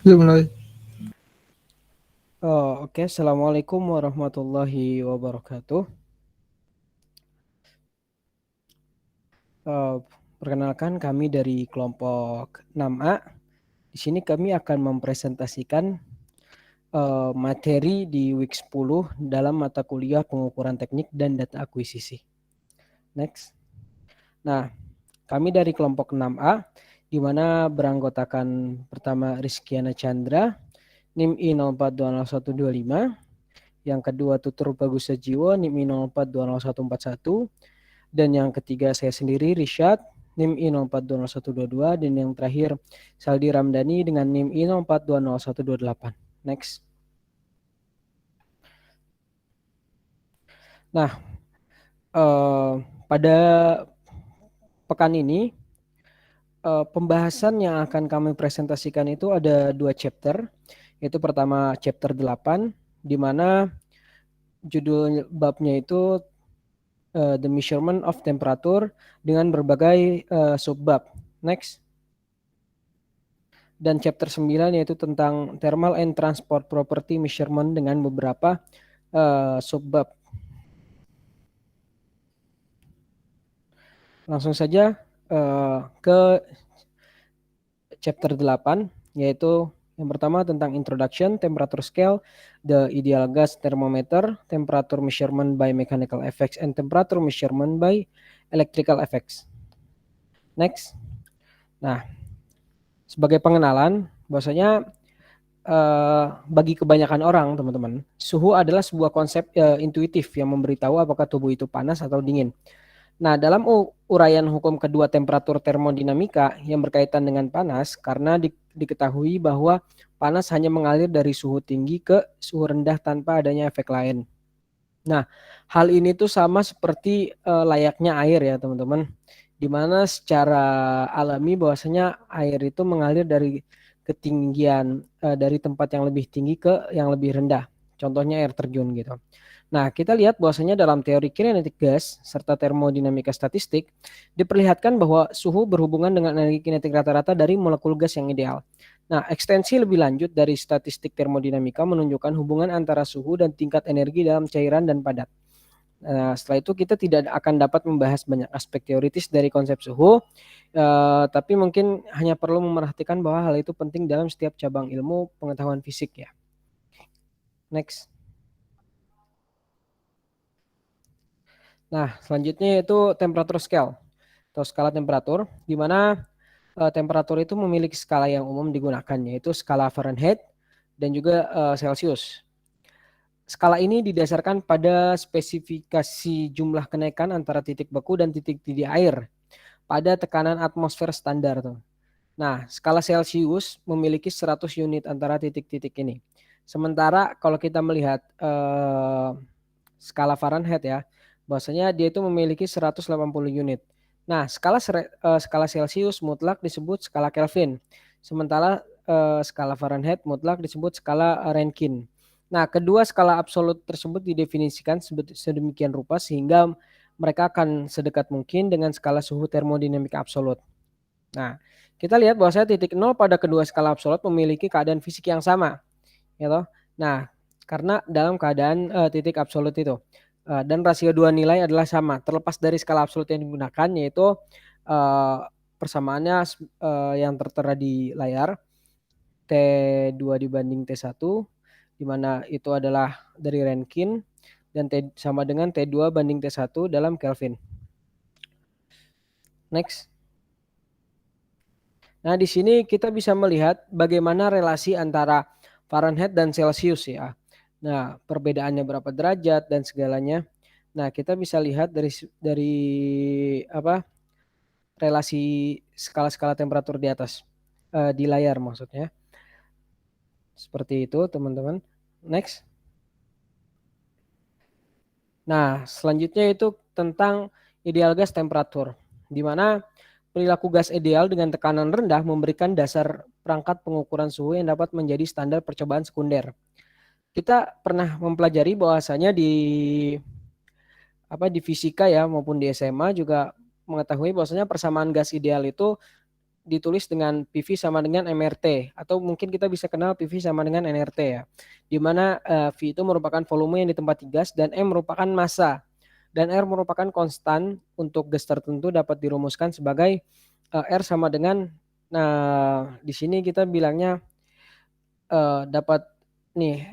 Udah mulai. Oke. Assalamualaikum warahmatullahi wabarakatuh. Eh, Perkenalkan kami dari kelompok 6A. Di sini kami akan mempresentasikan materi di week 10 dalam mata kuliah pengukuran teknik dan data akuisisi. Next. Nah, kami dari kelompok 6A, di mana beranggotakan pertama Rizkyana Chandra, NIM I04202125, yang kedua Tutur Bagus Sajiwo, NIM I04202141, dan yang ketiga saya sendiri Rishad, NIM I04202122, dan yang terakhir Saldi Ramdhani dengan NIM I04202128. Next. Nah, pada pekan ini pembahasan yang akan kami presentasikan itu ada 2 chapter. Yaitu pertama chapter 8, di mana judul babnya itu The Measurement of Temperature dengan berbagai subbab. Next. Dan chapter 9 yaitu tentang Thermal and Transport Property Measurement dengan beberapa subbab. Langsung saja ke chapter 8, yaitu yang pertama tentang Introduction, Temperature Scale, the Ideal Gas Thermometer, Temperature Measurement by Mechanical Effects, and Temperature Measurement by Electrical Effects. Next. Nah, sebagai pengenalan, bahwasanya bagi kebanyakan orang, teman-teman, suhu adalah sebuah konsep intuitif yang memberitahu apakah tubuh itu panas atau dingin. Nah, dalam uraian hukum kedua temperatur termodinamika yang berkaitan dengan panas, karena diketahui bahwa panas hanya mengalir dari suhu tinggi ke suhu rendah tanpa adanya efek lain. Nah, hal ini tuh sama seperti layaknya air ya, teman-teman. Di mana secara alami bahwasanya air itu mengalir dari ketinggian dari tempat yang lebih tinggi ke yang lebih rendah. Contohnya air terjun gitu. Nah, kita lihat bahwasanya dalam teori kinetik gas serta termodinamika statistik diperlihatkan bahwa suhu berhubungan dengan energi kinetik rata-rata dari molekul gas yang ideal. Nah, ekstensi lebih lanjut dari statistik termodinamika menunjukkan hubungan antara suhu dan tingkat energi dalam cairan dan padat. Nah, setelah itu kita tidak akan dapat membahas banyak aspek teoritis dari konsep suhu, tapi mungkin hanya perlu memperhatikan bahwa hal itu penting dalam setiap cabang ilmu pengetahuan fisik ya. Next. Nah, selanjutnya yaitu temperature scale atau skala temperatur, di mana temperatur itu memiliki skala yang umum digunakan, yaitu skala Fahrenheit dan juga Celsius. Skala ini didasarkan pada spesifikasi jumlah kenaikan antara titik beku dan titik didih air pada tekanan atmosfer standar tuh. Nah, skala Celsius memiliki 100 unit antara titik-titik ini. Sementara kalau kita melihat skala Fahrenheit ya, bahwasanya dia itu memiliki 180 unit. Nah, skala Celsius mutlak disebut skala Kelvin. Sementara skala Fahrenheit mutlak disebut skala Rankine. Nah, kedua skala absolut tersebut didefinisikan sedemikian rupa sehingga mereka akan sedekat mungkin dengan skala suhu termodinamika absolut. Nah, kita lihat bahwa titik nol pada kedua skala absolut memiliki keadaan fisik yang sama, ya toh. Nah, karena dalam keadaan titik absolut itu dan rasio dua nilai adalah sama, terlepas dari skala absolut yang digunakan, yaitu persamaannya yang tertera di layar T2 dibanding T1, di mana itu adalah dari Rankine dan sama dengan T2 banding T1 dalam Kelvin. Next. Nah, di sini kita bisa melihat bagaimana relasi antara Fahrenheit dan Celsius ya. Nah, perbedaannya berapa derajat dan segalanya. Nah, kita bisa lihat dari apa? Relasi skala-skala temperatur di atas di layar maksudnya. Seperti itu, teman-teman. Next. Nah, selanjutnya itu tentang ideal gas temperatur, di mana perilaku gas ideal dengan tekanan rendah memberikan dasar perangkat pengukuran suhu yang dapat menjadi standar percobaan sekunder. Kita pernah mempelajari bahwasanya di fisika ya maupun di SMA juga mengetahui bahwasanya persamaan gas ideal itu ditulis dengan PV sama dengan MRT, atau mungkin kita bisa kenal PV sama dengan NRT ya. Di mana V itu merupakan volume yang ditempati gas dan M merupakan massa dan R merupakan konstan untuk gas tertentu dapat dirumuskan sebagai R sama dengan, nah di sini kita bilangnya dapat nih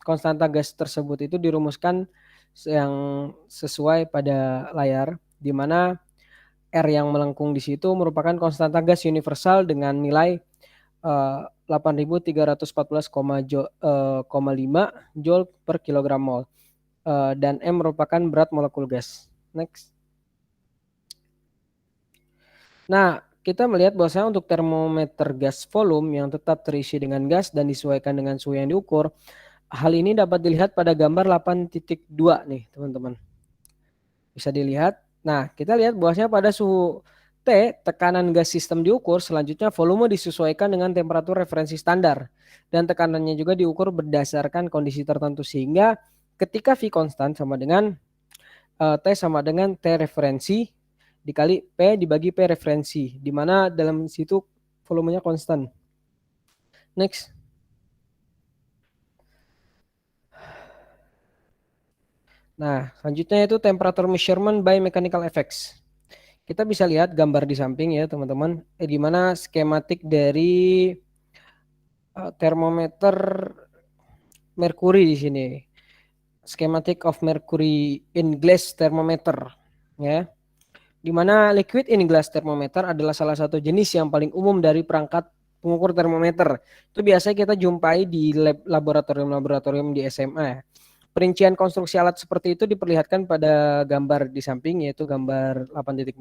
konstanta gas tersebut itu dirumuskan yang sesuai pada layar, di mana R yang melengkung di situ merupakan konstanta gas universal dengan nilai 8.314,5 joule per kilogram mol, dan M merupakan berat molekul gas. Next. Nah, kita melihat bahwasanya untuk termometer gas volume yang tetap terisi dengan gas dan disesuaikan dengan suhu yang diukur, hal ini dapat dilihat pada gambar 8.2 nih, teman-teman. Bisa dilihat. Nah, kita lihat bahwasanya pada suhu T, tekanan gas sistem diukur, selanjutnya volume disesuaikan dengan temperatur referensi standar. Dan tekanannya juga diukur berdasarkan kondisi tertentu, sehingga ketika V konstan sama dengan T sama dengan T referensi dikali P dibagi P referensi, di mana dalam situ volumenya konstan. Next. Nah, selanjutnya itu temperature measurement by mechanical effects. Kita bisa lihat gambar di samping ya teman-teman, di mana skematik dari termometer merkuri di sini. Schematic of mercury in glass thermometer ya. Di mana liquid in glass thermometer adalah salah satu jenis yang paling umum dari perangkat pengukur termometer. Itu biasanya kita jumpai di laboratorium-laboratorium di SMA. Perincian konstruksi alat seperti itu diperlihatkan pada gambar di samping, yaitu gambar 8.4.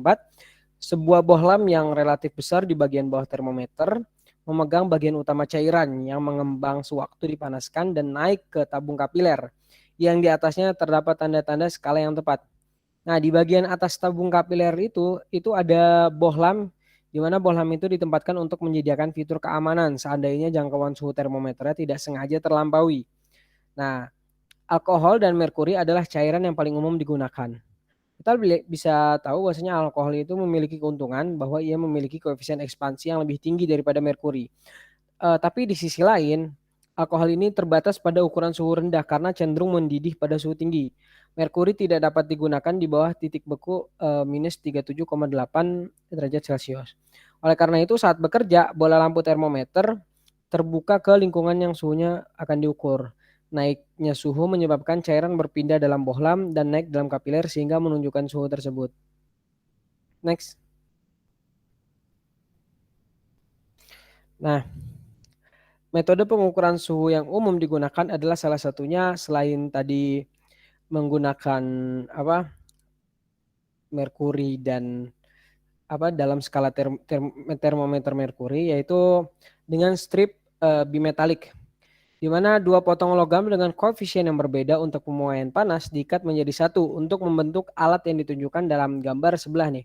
Sebuah bohlam yang relatif besar di bagian bawah termometer memegang bagian utama cairan yang mengembang sewaktu dipanaskan dan naik ke tabung kapiler yang di atasnya terdapat tanda-tanda skala yang tepat. Nah, di bagian atas tabung kapiler itu ada bohlam, di mana bohlam itu ditempatkan untuk menyediakan fitur keamanan seandainya jangkauan suhu termometernya tidak sengaja terlampaui. Nah, alkohol dan merkuri adalah cairan yang paling umum digunakan. Kita bisa tahu bahwasanya alkohol itu memiliki keuntungan bahwa ia memiliki koefisien ekspansi yang lebih tinggi daripada merkuri. Tapi di sisi lain, alkohol ini terbatas pada ukuran suhu rendah karena cenderung mendidih pada suhu tinggi. Merkuri tidak dapat digunakan di bawah titik beku minus 37,8 derajat Celcius. Oleh karena itu saat bekerja, bola lampu termometer terbuka ke lingkungan yang suhunya akan diukur. Naiknya suhu menyebabkan cairan berpindah dalam bohlam dan naik dalam kapiler sehingga menunjukkan suhu tersebut. Next. Nah, metode pengukuran suhu yang umum digunakan adalah salah satunya selain tadi menggunakan merkuri dan dalam skala termometer merkuri, yaitu dengan strip bimetalik, di mana dua potong logam dengan koefisien yang berbeda untuk pemuaian panas diikat menjadi satu untuk membentuk alat yang ditunjukkan dalam gambar sebelah nih,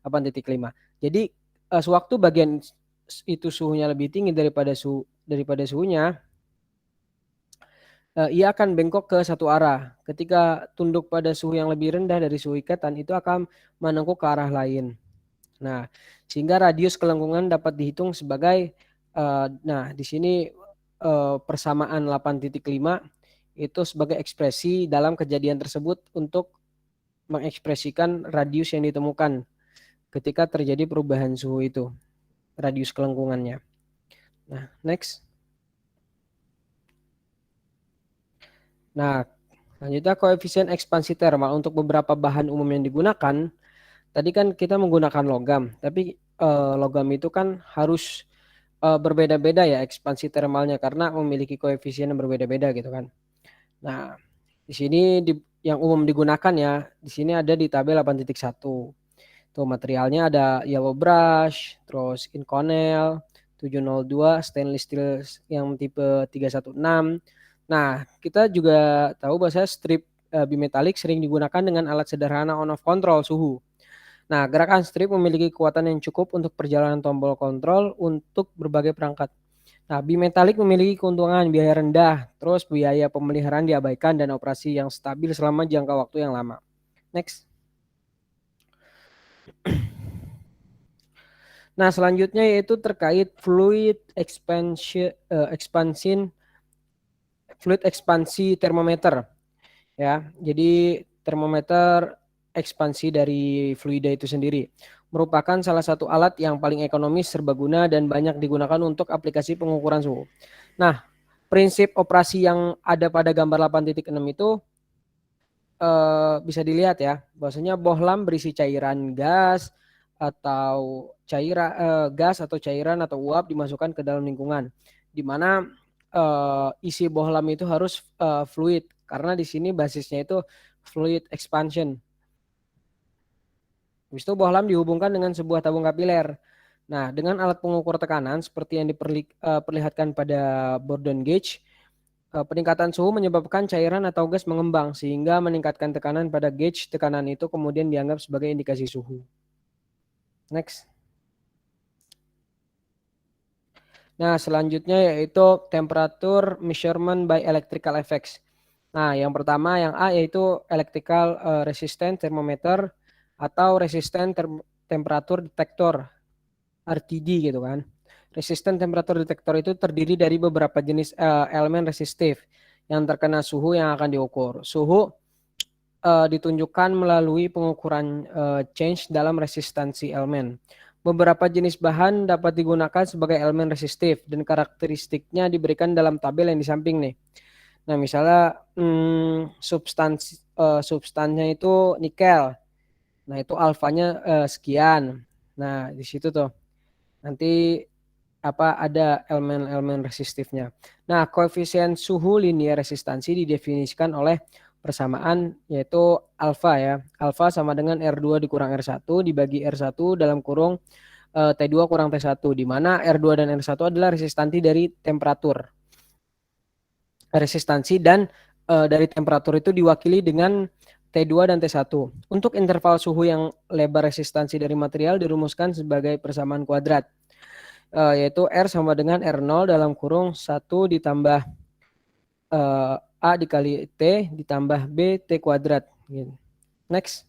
8.5. Jadi sewaktu bagian itu suhunya lebih tinggi daripada suhunya, ia akan bengkok ke satu arah. Ketika tunduk pada suhu yang lebih rendah dari suhu ikatan, itu akan menengkuk ke arah lain. Nah, sehingga radius kelengkungan dapat dihitung sebagai, nah di sini persamaan 8.5 itu sebagai ekspresi dalam kejadian tersebut untuk mengekspresikan radius yang ditemukan ketika terjadi perubahan suhu itu, radius kelengkungannya. Nah, next. Nah, selanjutnya koefisien ekspansi termal untuk beberapa bahan umum yang digunakan. Tadi kan kita menggunakan logam, tapi logam itu kan harus berbeda-beda ya ekspansi termalnya karena memiliki koefisien yang berbeda-beda gitu kan. Nah, di sini yang umum digunakan ya, di sini ada di tabel 8.1. Tuh materialnya ada yellow brush, terus Inconel 702, stainless steel yang tipe 316. Nah, kita juga tahu bahwa strip bimetalik sering digunakan dengan alat sederhana on off control suhu. Nah, gerakan strip memiliki kekuatan yang cukup untuk perjalanan tombol kontrol untuk berbagai perangkat. Nah, bimetalik memiliki keuntungan biaya rendah, terus biaya pemeliharaan diabaikan dan operasi yang stabil selama jangka waktu yang lama. Next. Nah, selanjutnya yaitu terkait fluid ekspansi termometer ya. Jadi termometer ekspansi dari fluida itu sendiri merupakan salah satu alat yang paling ekonomis, serbaguna dan banyak digunakan untuk aplikasi pengukuran suhu. Nah, prinsip operasi yang ada pada gambar 8.6 itu bisa dilihat ya, bahwasanya bohlam berisi cairan gas atau gas atau cairan atau uap dimasukkan ke dalam lingkungan, di mana isi bohlam itu harus fluid karena di sini basisnya itu fluid expansion. Habis itu bohlam dihubungkan dengan sebuah tabung kapiler. Nah, dengan alat pengukur tekanan seperti yang diperlihatkan pada Bourdon gauge, peningkatan suhu menyebabkan cairan atau gas mengembang sehingga meningkatkan tekanan pada gauge. Tekanan itu kemudian dianggap sebagai indikasi suhu. Next. Nah, selanjutnya yaitu temperature measurement by electrical effects. Nah, yang pertama yang A yaitu electrical resistant thermometer atau resistant temperature detector RTD gitu kan. Resistant temperature detector itu terdiri dari beberapa jenis elemen resistif yang terkena suhu yang akan diukur. Suhu ditunjukkan melalui pengukuran change dalam resistansi elemen. Beberapa jenis bahan dapat digunakan sebagai elemen resistif dan karakteristiknya diberikan dalam tabel yang di samping nih. Nah, misalnya substansinya itu nikel. Nah, itu alfanya sekian. Nah, di situ tuh nanti ada elemen-elemen resistifnya. Nah, koefisien suhu linear resistansi didefinisikan oleh persamaan yaitu alfa ya. Alfa sama dengan R2 dikurang R1 dibagi R1 dalam kurung T2 kurang T1, di mana R2 dan R1 adalah resistansi dari temperatur. Resistansi dan dari temperatur itu diwakili dengan T2 dan T1. Untuk interval suhu yang lebar resistansi dari material dirumuskan sebagai persamaan kuadrat. Yaitu R sama dengan R0 dalam kurung 1 ditambah A dikali T ditambah B T kuadrat. Next.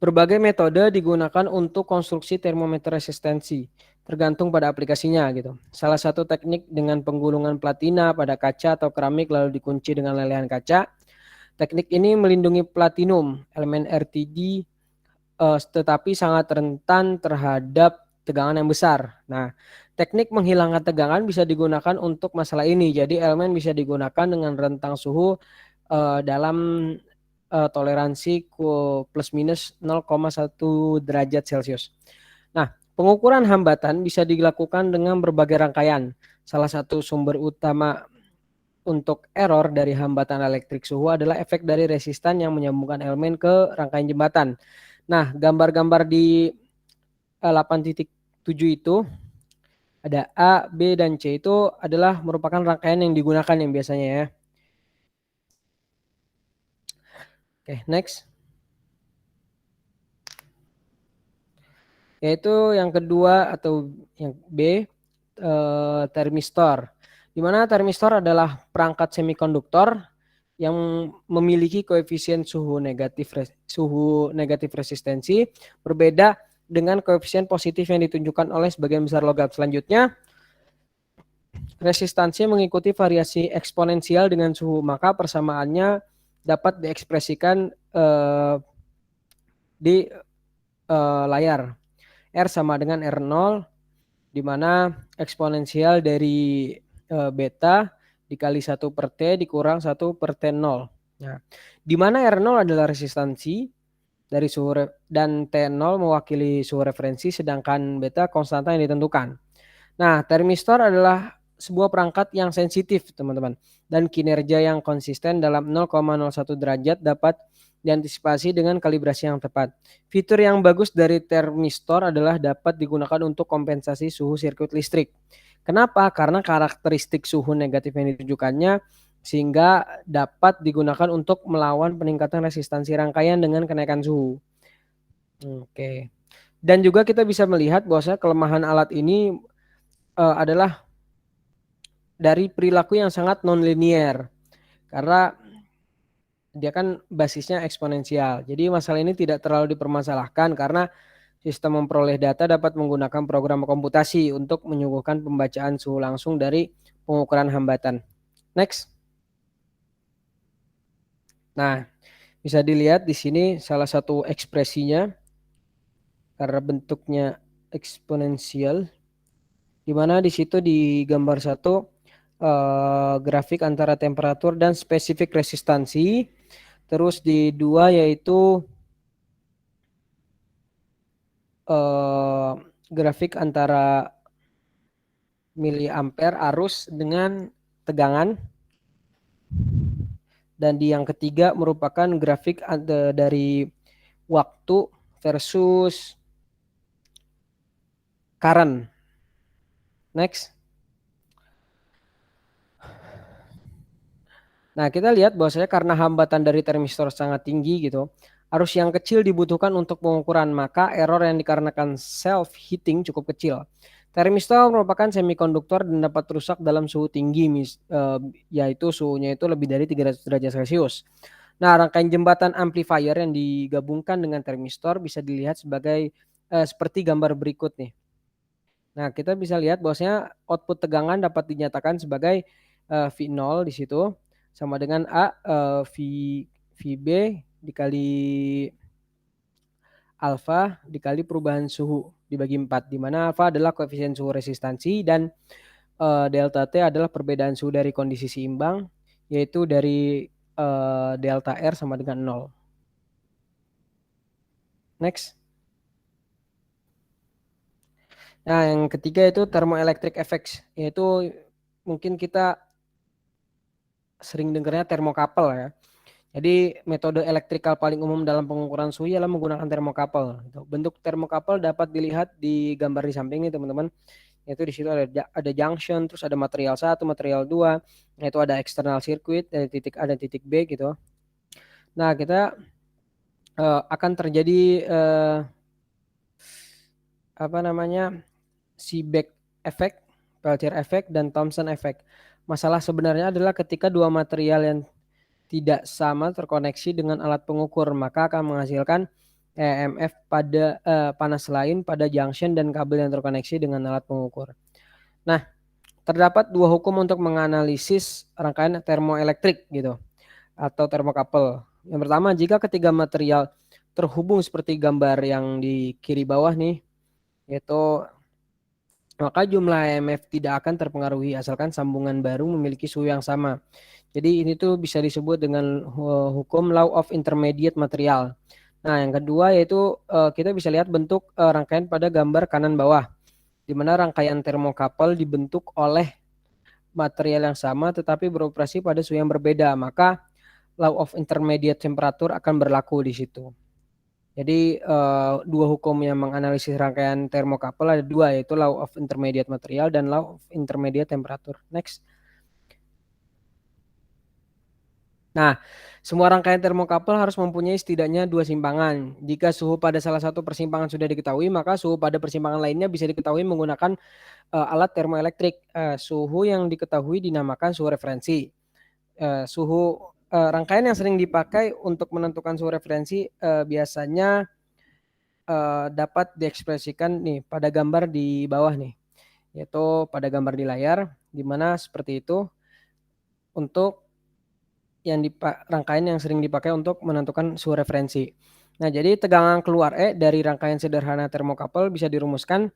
Berbagai metode digunakan untuk konstruksi termometer resistensi, tergantung pada aplikasinya gitu. Salah satu teknik dengan penggulungan platina pada kaca atau keramik lalu dikunci dengan lelehan kaca. Teknik ini melindungi platinum, elemen RTD, tetapi sangat rentan terhadap tegangan yang besar. Nah, teknik menghilangkan tegangan bisa digunakan untuk masalah ini. Jadi elemen bisa digunakan dengan rentang suhu dalam toleransi plus minus 0,1 derajat Celcius. Nah, pengukuran hambatan bisa dilakukan dengan berbagai rangkaian. Salah satu sumber utama untuk error dari hambatan elektrik suhu adalah efek dari resistan yang menyambungkan elemen ke rangkaian jembatan. Nah, gambar-gambar di 8.7 itu ada A, B, dan C itu adalah merupakan rangkaian yang digunakan yang biasanya ya. Oke, next. Yaitu yang kedua atau yang B, termistor. Di mana termistor adalah perangkat semikonduktor yang memiliki koefisien suhu negatif resistensi berbeda dengan koefisien positif yang ditunjukkan oleh sebagian besar logam. Selanjutnya, resistansi mengikuti variasi eksponensial dengan suhu, maka persamaannya dapat diekspresikan di layar. R sama dengan R0, di mana eksponensial dari beta dikali 1 per T dikurang 1 per T0. Nah, di mana R0 adalah resistansi dari suhu dan T0 mewakili suhu referensi, sedangkan beta konstanta yang ditentukan. Nah, termistor adalah sebuah perangkat yang sensitif, teman-teman, dan kinerja yang konsisten dalam 0,01 derajat dapat diantisipasi dengan kalibrasi yang tepat. Fitur yang bagus dari termistor adalah dapat digunakan untuk kompensasi suhu sirkuit listrik. Kenapa? Karena karakteristik suhu negatif yang ditunjukkannya sehingga dapat digunakan untuk melawan peningkatan resistansi rangkaian dengan kenaikan suhu. Oke. Dan juga kita bisa melihat bahwa kelemahan alat ini adalah dari perilaku yang sangat non-linear. Karena dia kan basisnya eksponensial. Jadi masalah ini tidak terlalu dipermasalahkan karena sistem memperoleh data dapat menggunakan program komputasi untuk menyuguhkan pembacaan suhu langsung dari pengukuran hambatan. Next. Nah, bisa dilihat di sini salah satu ekspresinya karena bentuknya eksponensial, di mana di situ di gambar 1 grafik antara temperatur dan spesifik resistansi. Terus di 2 yaitu grafik antara miliampere arus dengan tegangan. Dan di yang ketiga merupakan grafik dari waktu versus current. Next. Nah, kita lihat bahwasanya karena hambatan dari termistor sangat tinggi gitu, arus yang kecil dibutuhkan untuk pengukuran, maka error yang dikarenakan self heating cukup kecil. Termistor merupakan semikonduktor dan dapat rusak dalam suhu tinggi, yaitu suhunya itu lebih dari 300 derajat Celcius. Nah, rangkaian jembatan amplifier yang digabungkan dengan termistor bisa dilihat sebagai seperti gambar berikut nih. Nah, kita bisa lihat bahwasanya output tegangan dapat dinyatakan sebagai V0 di situ sama dengan VB dikali alfa dikali perubahan suhu dibagi 4, di mana alfa adalah koefisien suhu resistansi dan delta T adalah perbedaan suhu dari kondisi seimbang, yaitu dari delta R sama dengan 0. Next. Nah, yang ketiga itu thermoelectric effects, yaitu mungkin kita sering dengarnya termokapel ya. Jadi metode elektrikal paling umum dalam pengukuran suhu ialah menggunakan termokapel. Bentuk termokapel dapat dilihat di gambar di samping ini teman-teman. Yaitu di situ ada junction, terus ada material 1, material 2, yaitu ada external circuit dari titik A dan titik B gitu. Nah, kita akan terjadi Seebeck effect, Peltier effect, dan Thomson effect. Masalah sebenarnya adalah ketika dua material yang tidak sama terkoneksi dengan alat pengukur, maka akan menghasilkan EMF pada panas lain pada junction dan kabel yang terkoneksi dengan alat pengukur. Nah, terdapat dua hukum untuk menganalisis rangkaian termoelektrik gitu atau termokapel. Yang pertama, jika ketiga material terhubung seperti gambar yang di kiri bawah nih, yaitu maka jumlah EMF tidak akan terpengaruhi asalkan sambungan baru memiliki suhu yang sama. Jadi ini tuh bisa disebut dengan hukum law of intermediate material. Nah, yang kedua yaitu kita bisa lihat bentuk rangkaian pada gambar kanan bawah, di mana rangkaian termokapel dibentuk oleh material yang sama tetapi beroperasi pada suhu yang berbeda. Maka law of intermediate temperature akan berlaku di situ. Jadi dua hukum yang menganalisis rangkaian termokapel ada dua, yaitu law of intermediate material dan law of intermediate temperature. Next. Nah, semua rangkaian termokapel harus mempunyai setidaknya dua simpangan. Jika suhu pada salah satu persimpangan sudah diketahui, maka suhu pada persimpangan lainnya bisa diketahui menggunakan alat termoelektrik. Suhu yang diketahui dinamakan suhu referensi. Rangkaian yang sering dipakai untuk menentukan suhu referensi biasanya dapat diekspresikan nih pada gambar di bawah nih, yaitu pada gambar di layar, di mana seperti itu untuk rangkaian yang sering dipakai untuk menentukan suhu referensi. Nah, jadi tegangan keluar E dari rangkaian sederhana termokapel bisa dirumuskan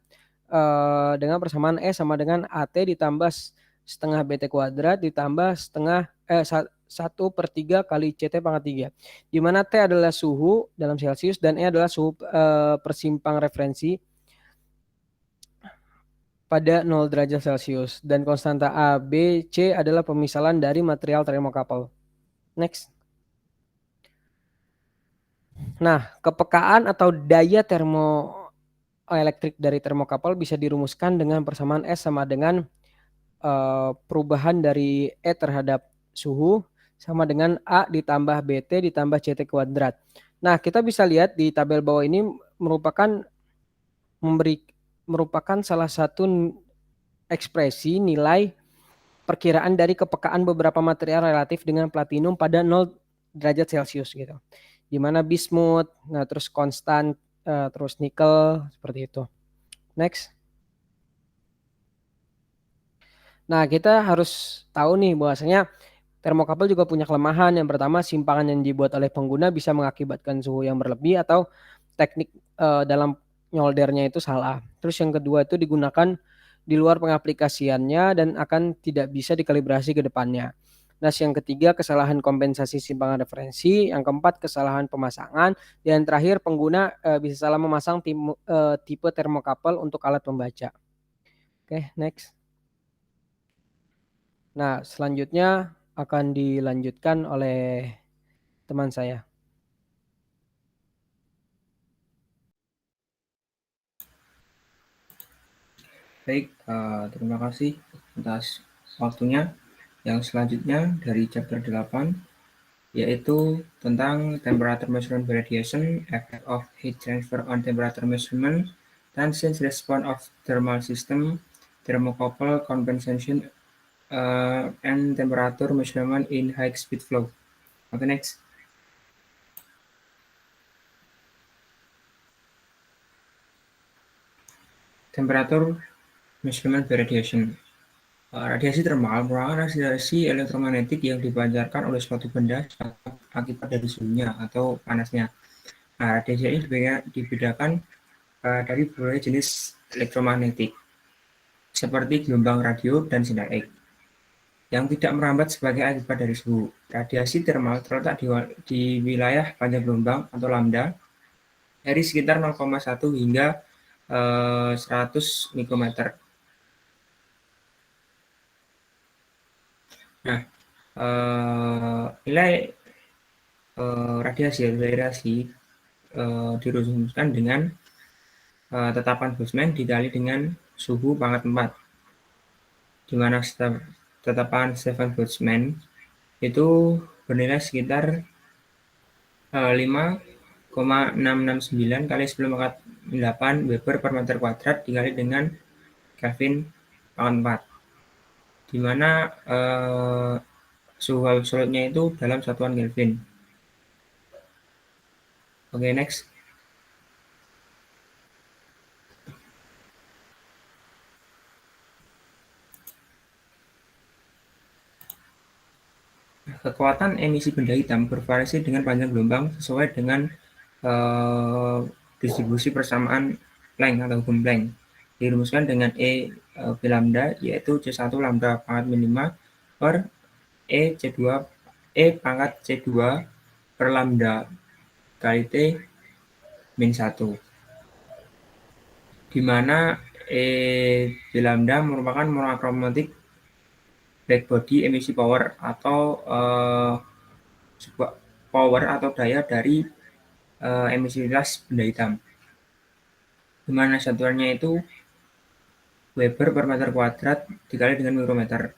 dengan persamaan E sama dengan AT ditambah setengah BT kuadrat ditambah 1/3 kali CT pangkat 3, di mana T adalah suhu dalam Celcius dan E adalah suhu persimpang referensi pada 0 derajat Celcius, dan konstanta A, B, C adalah pemisalan dari material termokapel. Next. Nah, kepekaan atau daya termoelektrik dari termokapel bisa dirumuskan dengan persamaan S sama dengan perubahan dari E terhadap suhu sama dengan A ditambah BT ditambah CT kuadrat. Nah, kita bisa lihat di tabel bawah ini merupakan salah satu ekspresi nilai perkiraan dari kepekaan beberapa material relatif dengan platinum pada 0 derajat Celcius gitu. Di mana bismut, nah terus konstan, terus nikel seperti itu. Next. Nah, kita harus tahu nih bahwasanya termokapel juga punya kelemahan. Yang pertama, simpangan yang dibuat oleh pengguna bisa mengakibatkan suhu yang berlebih atau teknik dalam nyoldernya itu salah. Terus yang kedua itu digunakan di luar pengaplikasiannya dan akan tidak bisa dikalibrasi ke depannya. Nah, yang ketiga, kesalahan kompensasi simpangan referensi. Yang keempat, kesalahan pemasangan. Dan terakhir, pengguna bisa salah memasang tipe termokapel untuk alat pembaca. Oke, next. Nah, selanjutnya akan dilanjutkan oleh teman saya. Baik, terima kasih atas waktunya. Yang selanjutnya dari chapter 8, yaitu tentang temperature measurement by radiation, effect of heat transfer on temperature measurement, transient response of thermal system, thermocouple compensation, and temperature measurement in high speed flow. Okay, next. Temperature measurement by radiation. Radiasi termal merupakan radiasi elektromagnetik yang dipancarkan oleh suatu benda akibat dari suhunya atau panasnya. Nah, radiasi ini dibedakan dari berbagai jenis elektromagnetik, seperti gelombang radio dan sinar X, yang tidak merambat sebagai akibat dari suhu. Radiasi termal terletak di wilayah panjang gelombang atau lambda dari sekitar 0,1 hingga 100 mikrometer. Nah, nilai radiasi dirumuskan dengan tetapan Boltzmann dikali dengan suhu pangkat 4, di mana tetapan Stefan Boltzmann itu bernilai sekitar 5,669 kali 10 pangkat 8 Weber per meter kuadrat dikali dengan Kelvin pangkat 4, di mana suhu absolutnya itu dalam satuan Kelvin. Oke, next. Kekuatan emisi benda hitam bervariasi dengan panjang gelombang sesuai dengan distribusi persamaan Planck atau hukum Planck. Dirumuskan dengan B lambda, yaitu C1 lambda pangkat minima per E pangkat C2 per lambda kali T min 1. Di mana B lambda merupakan monochromatic blackbody emisi power atau sebuah power atau daya dari emisivitas benda hitam, di mana satuannya itu Weber per meter kuadrat dikali dengan mikrometer.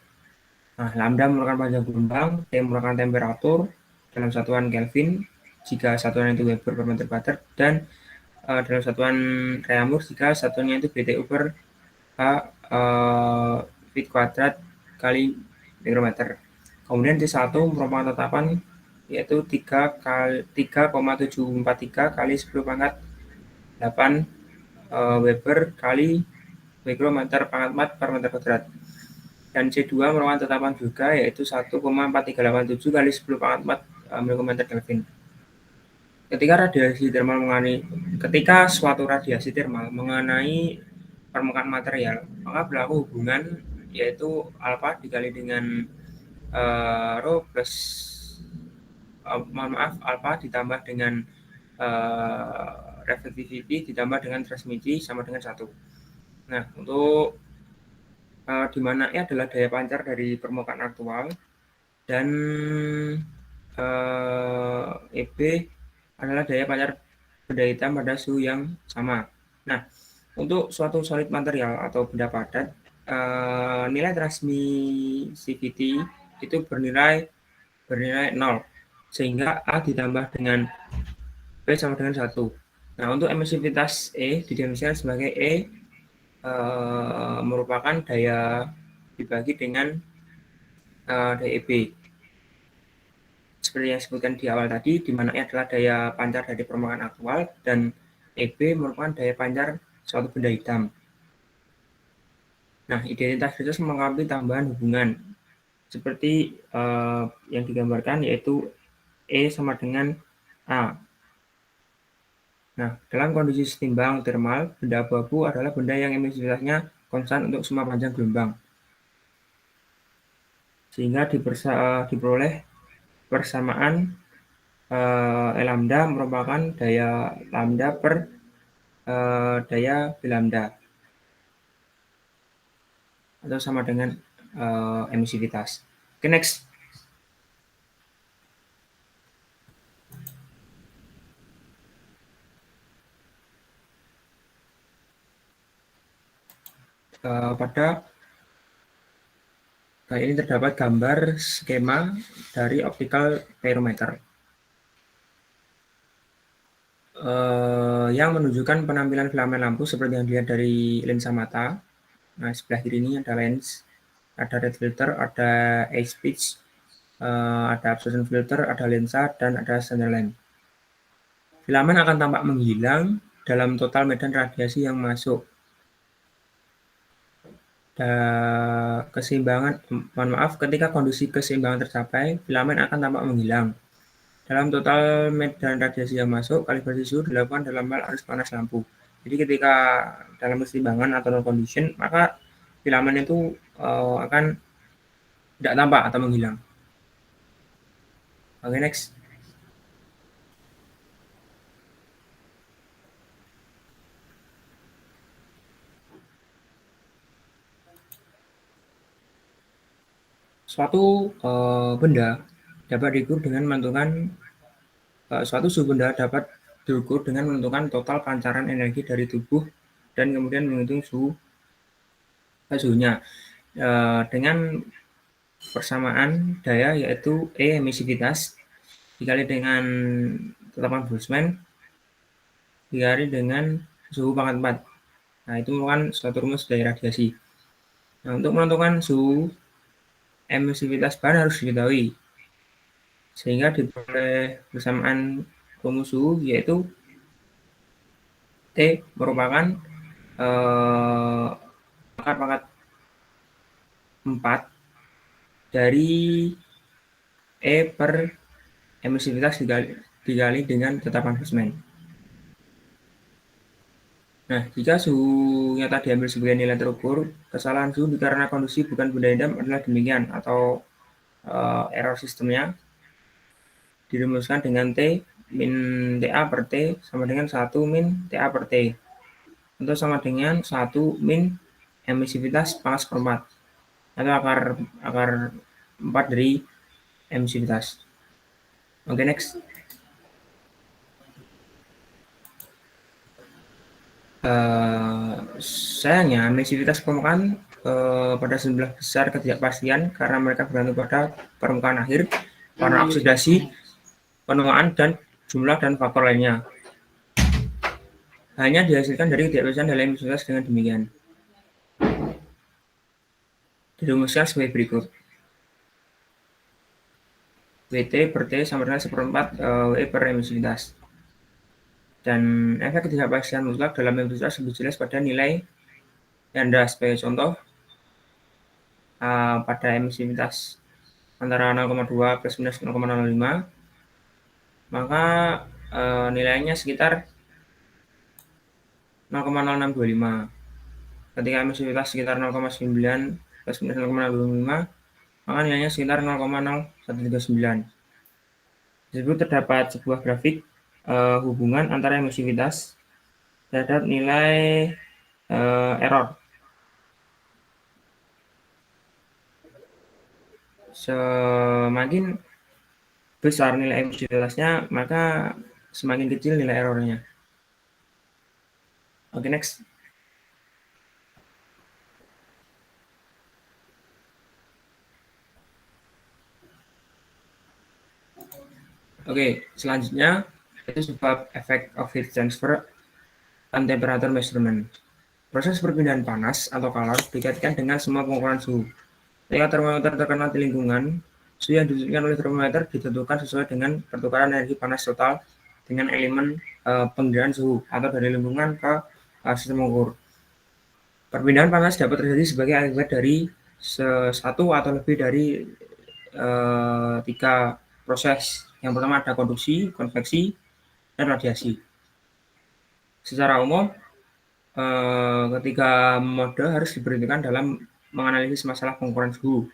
Nah, lambda merupakan panjang gelombang, T merupakan temperatur dalam satuan Kelvin jika satuan itu Weber per meter kuadrat, dan dalam satuan Reaumur jika satuannya itu BTU per H feet kuadrat kali mikrometer. Kemudian T1 merupakan tetapan, yaitu 3,743 kali 10 pangkat 8 Weber kali mikrometer pangkat 4 per meter kuadrat. Dan C2 merupakan tetapan juga, yaitu 1,4387 kali 10 pangkat 4 mikrometer Kelvin. Ketika suatu radiasi termal mengenai permukaan material, maka berlaku hubungan, yaitu alfa dikali dengan rho plus alfa ditambah dengan reflectivity ditambah dengan transmisi sama dengan 1. Nah, untuk di mana E adalah daya pancar dari permukaan aktual dan EB adalah daya pancar benda hitam pada suhu yang sama. Nah, untuk suatu solid material atau benda padat, nilai transmissivity itu bernilai 0, sehingga A ditambah dengan B sama dengan 1. Nah, untuk emisivitas E didefinisikan sebagai E merupakan daya dibagi dengan daya EB. seperti yang disebutkan di awal tadi, di mana E adalah daya pancar dari permukaan aktual dan EB merupakan daya pancar suatu benda hitam. Nah, identitas Kristus melengkapi tambahan hubungan seperti yang digambarkan, yaitu E sama dengan A. Nah, dalam kondisi setimbang termal, benda abu-abu adalah benda yang emisivitasnya konstan untuk semua panjang gelombang, sehingga diperoleh persamaan E lambda merupakan daya lambda per daya B lambda, atau sama dengan emisivitas. Oke, next. Pada ini terdapat gambar skema dari optical pyrometer yang menunjukkan penampilan filamen lampu seperti yang dilihat dari lensa mata. Nah, sebelah kiri ini ada lens, ada red filter, ada edge pitch, ada absorption filter, ada lensa, dan ada center line. Filamen akan tampak menghilang dalam total medan radiasi yang masuk. Ketika kondisi keseimbangan tercapai, filamen akan tampak menghilang. Dalam total medan radiasi yang masuk, kalibrasi suhu dilakukan dalam hal arus panas lampu. Jadi ketika dalam keseimbangan atau no condition, maka filamen itu akan tidak tampak atau menghilang. Oke, next. Suatu benda dapat diukur dengan menentukan total pancaran energi dari tubuh dan kemudian menghitung suhunya dengan persamaan daya, yaitu E emisivitas dikali dengan tetapan Boltzmann dikali dengan suhu pangkat 4. Nah, itu merupakan suatu rumus dari radiasi. Nah, untuk menentukan suhu emisivitas bahan harus diketahui, sehingga diperoleh bersamaan rumus suhu, yaitu T merupakan pangkat 4 dari E per emisivitas dikali dengan tetapan Boltzmann. Nah, jika suhunya tadi diambil sebagai nilai terukur, kesalahan suhu dikarenakan kondisi bukan benda hitam adalah demikian, atau error sistemnya dirumuskan dengan T min TA per T sama dengan 1 min TA per T, atau sama dengan 1 min emisivitas pangkat seperempat, atau akar 4 dari emisivitas. Oke, next. Sayangnya emisivitas permukaan pada sejumlah besar ketidakpastian karena mereka bergantung pada permukaan akhir, warna oksidasi, penuaan, dan jumlah dan faktor lainnya. Hanya dihasilkan dari ketidakpastian dalam emisivitas dengan demikian. Dirumuskan sebagai berikut. WT per T sama dengan 1/4 W per emisivitas. Dan efek ketidakpastian mutlak dalam emisivitas lebih jelas pada nilai yang rendah. Sebagai contoh, pada emisivitas antara 0,2 plus minus 0,05, maka nilainya sekitar 0,0625. Ketika emisivitas sekitar 0,9 plus minus 0,25, maka nilainya sekitar 0,0139. Disebut terdapat sebuah grafik hubungan antara emisivitas terhadap nilai error. Semakin besar nilai emisivitasnya, maka semakin kecil nilai errornya. Oke, next. Oke, selanjutnya itu sebab effect of heat transfer and temperature measurement. Proses perpindahan panas atau calor dikaitkan dengan semua pengukuran suhu. Ketika termometer terkena di lingkungan Suhu yang ditentukan oleh termometer ditentukan sesuai dengan pertukaran energi panas total dengan elemen penggiringan suhu atau dari lingkungan ke sistem ukur. Perpindahan panas dapat terjadi sebagai akibat dari satu atau lebih dari tiga proses. Yang pertama ada konduksi, konveksi, dan radiasi. Secara umum, ketiga mode harus diperhatikan dalam menganalisis masalah pengukuran suhu.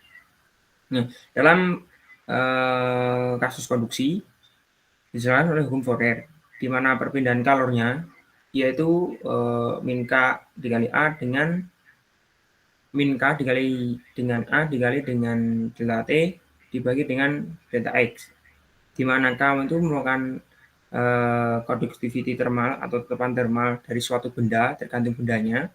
Nah, dalam kasus konduksi dijelaskan oleh hukum Fourier, di mana perpindahan kalornya yaitu min K dikali A dengan min K dikali dengan A dikali dengan delta T dibagi dengan delta X, di mana K itu merupakan conductivity thermal atau tetapan thermal dari suatu benda tergantung bendanya.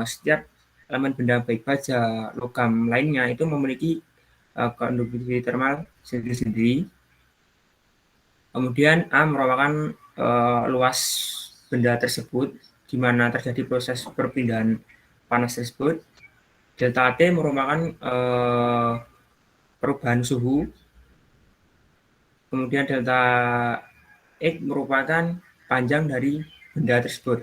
Setiap elemen benda baik baja, logam lainnya itu memiliki conductivity thermal sendiri-sendiri. Kemudian A merupakan luas benda tersebut di mana terjadi proses perpindahan panas tersebut. Delta T merupakan perubahan suhu. Kemudian delta X merupakan panjang dari benda tersebut.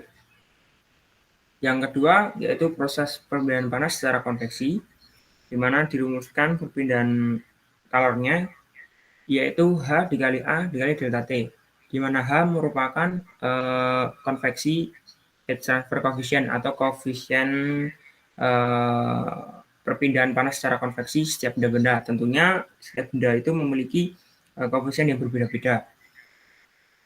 Yang kedua yaitu proses perpindahan panas secara konveksi, di mana dirumuskan perpindahan kalornya yaitu H dikali A dikali delta T, di mana H merupakan konveksi heat transfer coefficient atau koefisien perpindahan panas secara konveksi setiap benda-benda. Tentunya setiap benda itu memiliki koefisien yang berbeda-beda.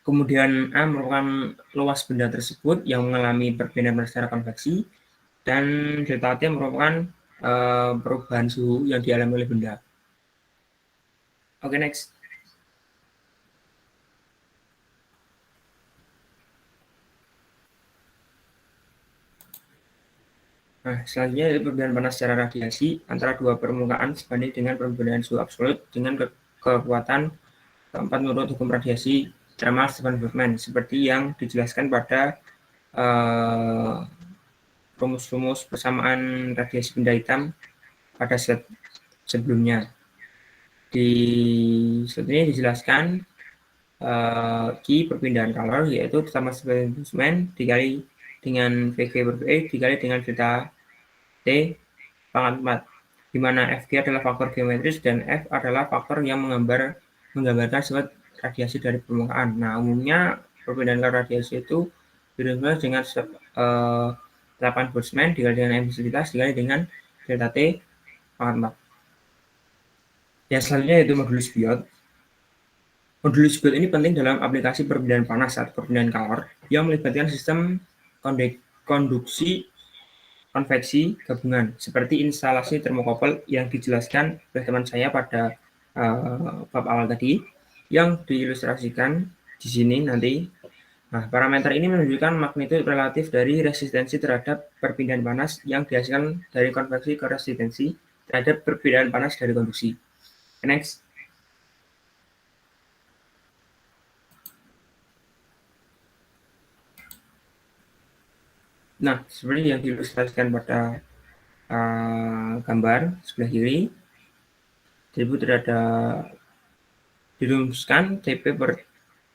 Kemudian A merupakan luas benda tersebut yang mengalami perpindahan panas secara konveksi, dan delta T merupakan perubahan suhu yang dialami oleh benda. Oke, next. Nah, selanjutnya yaitu perbedaan panas secara radiasi antara dua permukaan sebanding dengan perbedaan suhu absolut dengan kekuatan keempat menurut hukum radiasi Thermal-Stefan-Boltzmann, seperti yang dijelaskan pada rumus-rumus persamaan radiasi benda hitam pada slide sebelumnya. Di slide ini dijelaskan perpindahan kalor yaitu Thermal-Stefan-Boltzmann dikali dengan VG per VE dikali dengan delta T pangkat 4, di mana Fg adalah faktor geometris dan F adalah faktor yang menggambarkan sifat radiasi dari permukaan. Nah, umumnya perbedaan radiasi itu dirumuskan dengan tetapan Boltzmann dikali dengan emisivitas dikali dengan delta T pangkat 4. Yang selanjutnya yaitu modulus Biot. Modulus Biot ini penting dalam aplikasi perbedaan panas atau perbedaan kalor yang melibatkan sistem konduksi konveksi gabungan seperti instalasi termokouple yang dijelaskan oleh teman saya pada bab awal tadi, yang diilustrasikan di sini nanti. Nah, parameter ini menunjukkan magnitudo relatif dari resistensi terhadap perpindahan panas yang dihasilkan dari konveksi ke resistensi terhadap perpindahan panas dari konduksi. Next. Nah, seperti yang diilustrasikan pada gambar sebelah kiri, tersebut ada dirumuskan TP per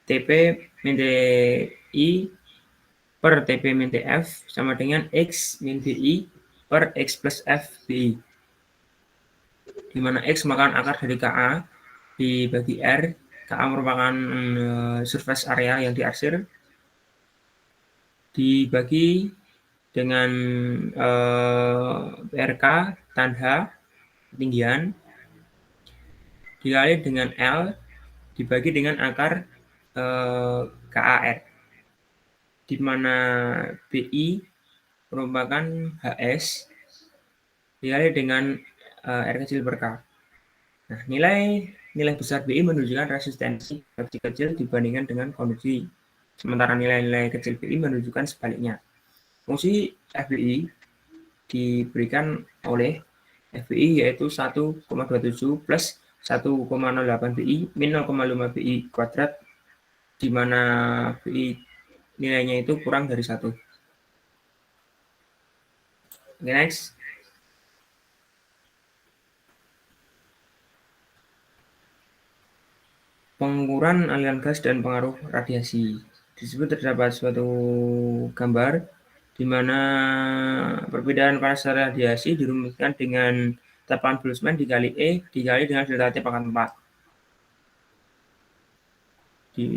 TP min DI per TP min TF sama dengan X min BI per X plus F BI, di mana X merupakan akar dari KA dibagi R. KA merupakan surface area yang diarsir dibagi dengan PRK tan H ketinggian dikali dengan L dibagi dengan akar KAR, di mana BI merupakan HS dikali dengan R kecil per K. Nah, nilai besar BI menunjukkan resistensi kecil dibandingkan dengan konduksi, sementara nilai kecil BI menunjukkan sebaliknya. Fungsi FBI diberikan oleh FBI yaitu 1,27 plus 1,08 BI min 0,5 BI kuadrat, di mana BI nilainya itu kurang dari 1. Next. pengukuran aliran gas dan pengaruh radiasi. Disebut terdapat suatu gambar di mana perbedaan panas radiasi dirumuskan dengan tebalan Boltzmann dikali E dikali dengan delta T pangkat 4. Di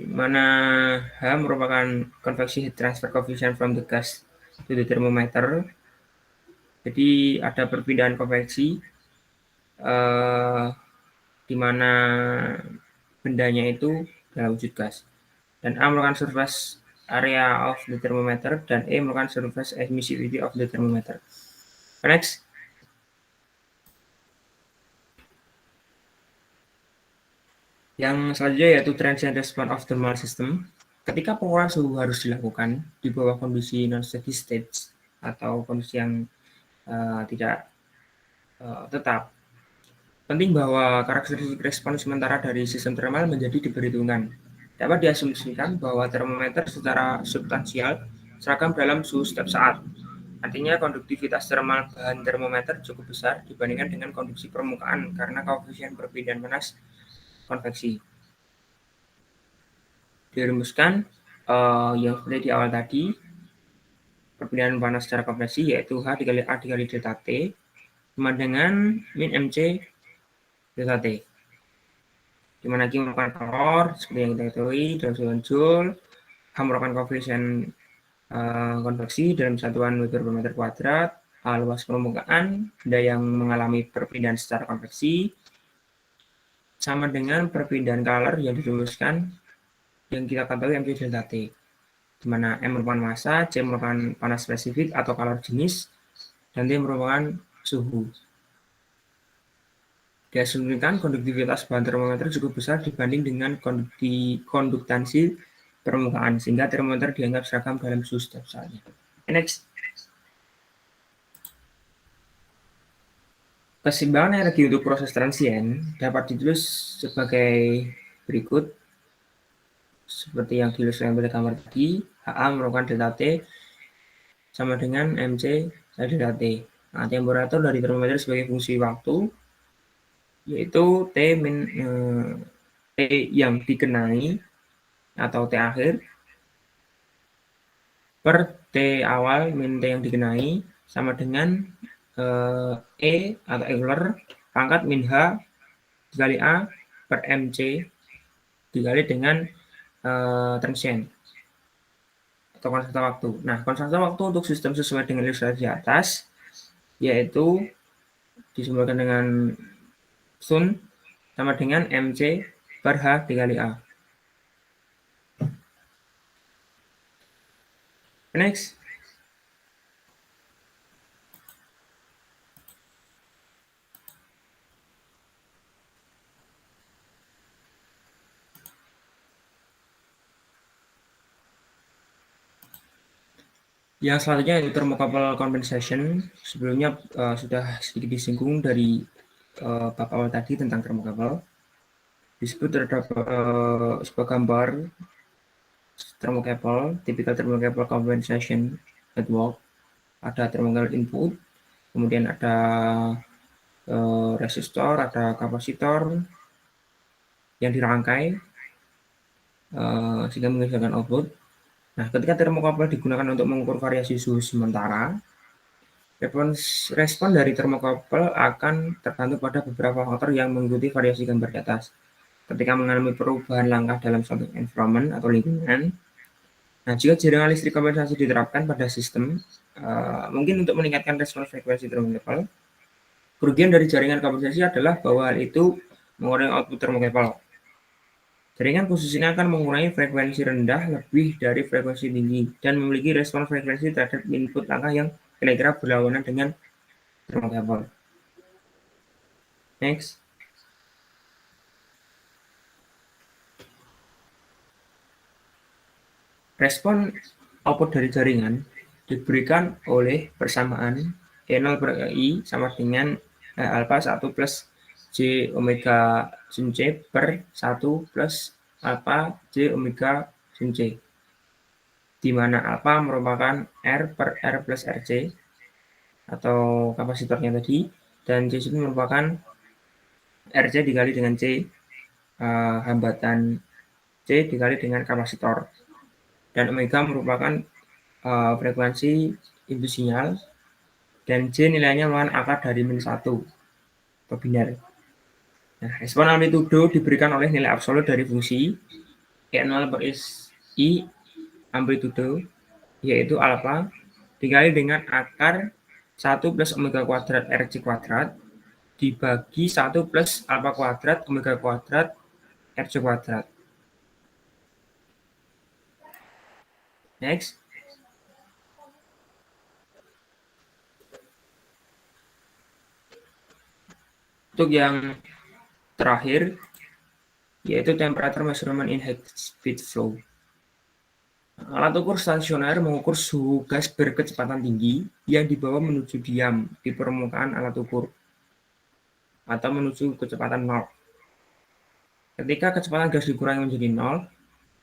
mana H merupakan convection heat transfer coefficient from the gas to the thermometer. Jadi ada perpindahan konveksi di mana bendanya itu dalam wujud gas. Dan A merupakan surface area of the thermometer dan E merupakan surface emissivity of the thermometer. Next. Yang selanjutnya yaitu transient response of thermal system. Ketika pengukuran suhu harus dilakukan di bawah kondisi non-steady state atau kondisi yang tidak tetap, penting bahwa karakteristik respons sementara dari sistem thermal menjadi diperhitungkan. Dapat diasumsikan bahwa termometer secara substansial seragam dalam suhu setiap saat. Artinya konduktivitas thermal bahan termometer cukup besar dibandingkan dengan konduksi permukaan karena koefisien perpindahan panas konveksi. Dirumuskan yang seperti di awal tadi, perpindahan panas secara konveksi yaitu H dikali A dikali delta T sama dengan min MC delta T. Di mana Q merupakan kalor, seperti yang kita ketahui, dalam satuan Joule, H merupakan koefisien konveksi dalam satuan meter per meter kuadrat, A luas permukaan, benda yang mengalami perpindahan secara konveksi, sama dengan perpindahan kalor yang dirumuskan yang kita ketahui MC delta T, di mana M merupakan massa, C merupakan panas spesifik atau kalor jenis, dan T merupakan suhu. Diasumsikan konduktivitas bahan termometer cukup besar dibanding dengan konduktansi permukaan, sehingga termometer dianggap seragam dalam suhu setiap saatnya. Next. Keseimbangan energi untuk proses transien dapat ditulis sebagai berikut. Seperti yang diilustrasikan pada gambar tadi, HA merupakan delta T sama dengan MC delta T. Nah, temperatur dari termometer sebagai fungsi waktu yaitu T yang dikenai atau T akhir per T awal min T yang dikenai sama dengan E atau Euler pangkat min H dikali A per MC dikali dengan transient atau konstanta waktu. Nah, konstanta waktu untuk sistem sesuai dengan ilustrasi di atas yaitu disimbolkan dengan Sun sama dengan MC per H dikali A. Next. Yang selanjutnya itu thermocouple compensation. Sebelumnya sudah sedikit disinggung dari bab awal tadi tentang thermocouple. Disebut terdapat sebuah gambar thermocouple, typical thermocouple compensation network. Ada thermocouple input, kemudian ada resistor, ada kapasitor yang dirangkai sehingga menghasilkan output. Nah, ketika thermocouple digunakan untuk mengukur variasi suhu sementara, respon dari thermocouple akan tergantung pada beberapa faktor yang mengikuti variasi gambar di atas. Ketika mengalami perubahan langkah dalam suatu environment atau lingkungan, nah jika jaringan listrik kompensasi diterapkan pada sistem, mungkin untuk meningkatkan respon frekuensi thermocouple, kerugian dari jaringan kompensasi adalah bahwa hal itu mengurangi output thermocouple. Jaringan khusus ini akan mengurangi frekuensi rendah lebih dari frekuensi tinggi dan memiliki respon frekuensi terhadap input langkah yang kira-kira berlawanan dengan thermocouple. Next. Respon output dari jaringan diberikan oleh persamaan E0 per I sama dengan alpha 1 plus J omega sin C per 1 plus alpha J omega sin C, di mana alpha merupakan R per R plus RC atau kapasitornya tadi, dan C merupakan RC dikali dengan C hambatan C dikali dengan kapasitor. Dan omega merupakan frekuensi input sinyal, dan J nilainya merupakan akar dari -1 atau biner. Nah, respon amplitudo diberikan oleh nilai absolut dari fungsi E0 per I amplitudo, yaitu alfa, dikali dengan akar 1 plus omega kuadrat RC kuadrat dibagi 1 plus alfa kuadrat omega kuadrat RC kuadrat. Next. Untuk yang terakhir, yaitu temperature measurement in high speed flow. Alat ukur stasioner mengukur suhu gas berkecepatan tinggi yang dibawa menuju diam di permukaan alat ukur atau menuju kecepatan 0. Ketika kecepatan gas dikurangi menjadi 0,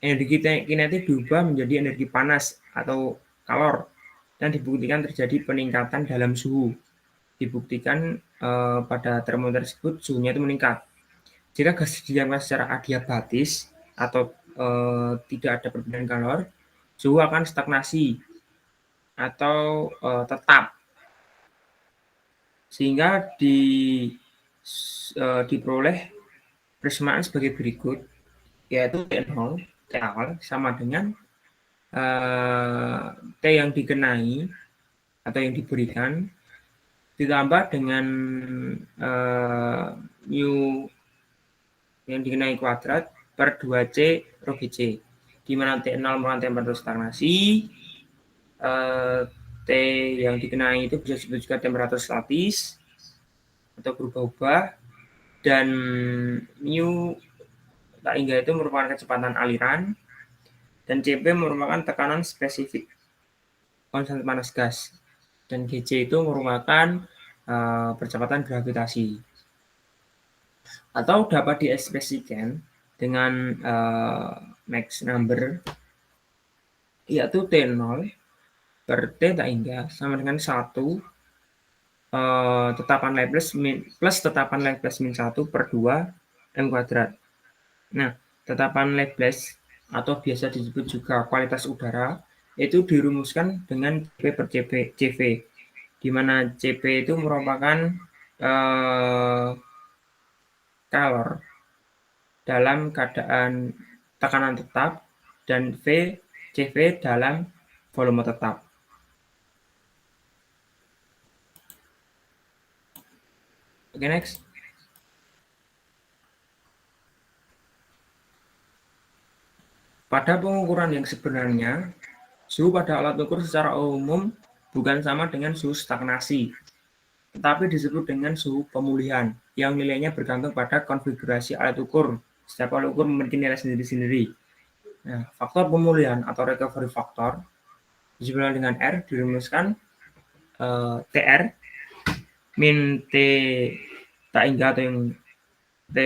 energi kinetik diubah menjadi energi panas atau kalor, dan dibuktikan terjadi peningkatan dalam suhu. Dibuktikan pada termometer tersebut suhunya itu meningkat. Jika gas didiamkan secara adiabatis atau tidak ada perbedaan kalor, suhu akan stagnasi atau tetap, sehingga diperoleh persamaan sebagai berikut, yaitu T0, T awal sama dengan T yang dikenai atau yang diberikan ditambah dengan mu yang dikenai kuadrat per 2C rho Gc, di mana T0 merupakan temperatur stagnasi, T yang dikenai itu bisa disebut juga temperatur statis atau berubah-ubah, dan mu tak hingga itu merupakan kecepatan aliran, dan Cp merupakan tekanan spesifik konstan panas gas, dan Gc itu merupakan percepatan gravitasi. Atau dapat diekspresikan dengan max number, yaitu T0 per T tak hingga sama dengan 1 tetapan Laplace plus tetapan Laplace min 1 per 2 M kuadrat. Nah, tetapan Laplace atau biasa disebut juga kualitas udara itu dirumuskan dengan Cp per Cv, di mana Cp itu merupakan kalor dalam keadaan tekanan tetap, dan Cv dalam volume tetap. Oke, next. Pada pengukuran yang sebenarnya, suhu pada alat ukur secara umum bukan sama dengan suhu stagnasi, tetapi disebut dengan suhu pemulihan, yang nilainya bergantung pada konfigurasi alat ukur. Setiap alat ukur memiliki nilai sendiri-sendiri. Nah, faktor pemulihan atau recovery factor disebut dengan R, dirumuskan TR min T tak hingga atau yang T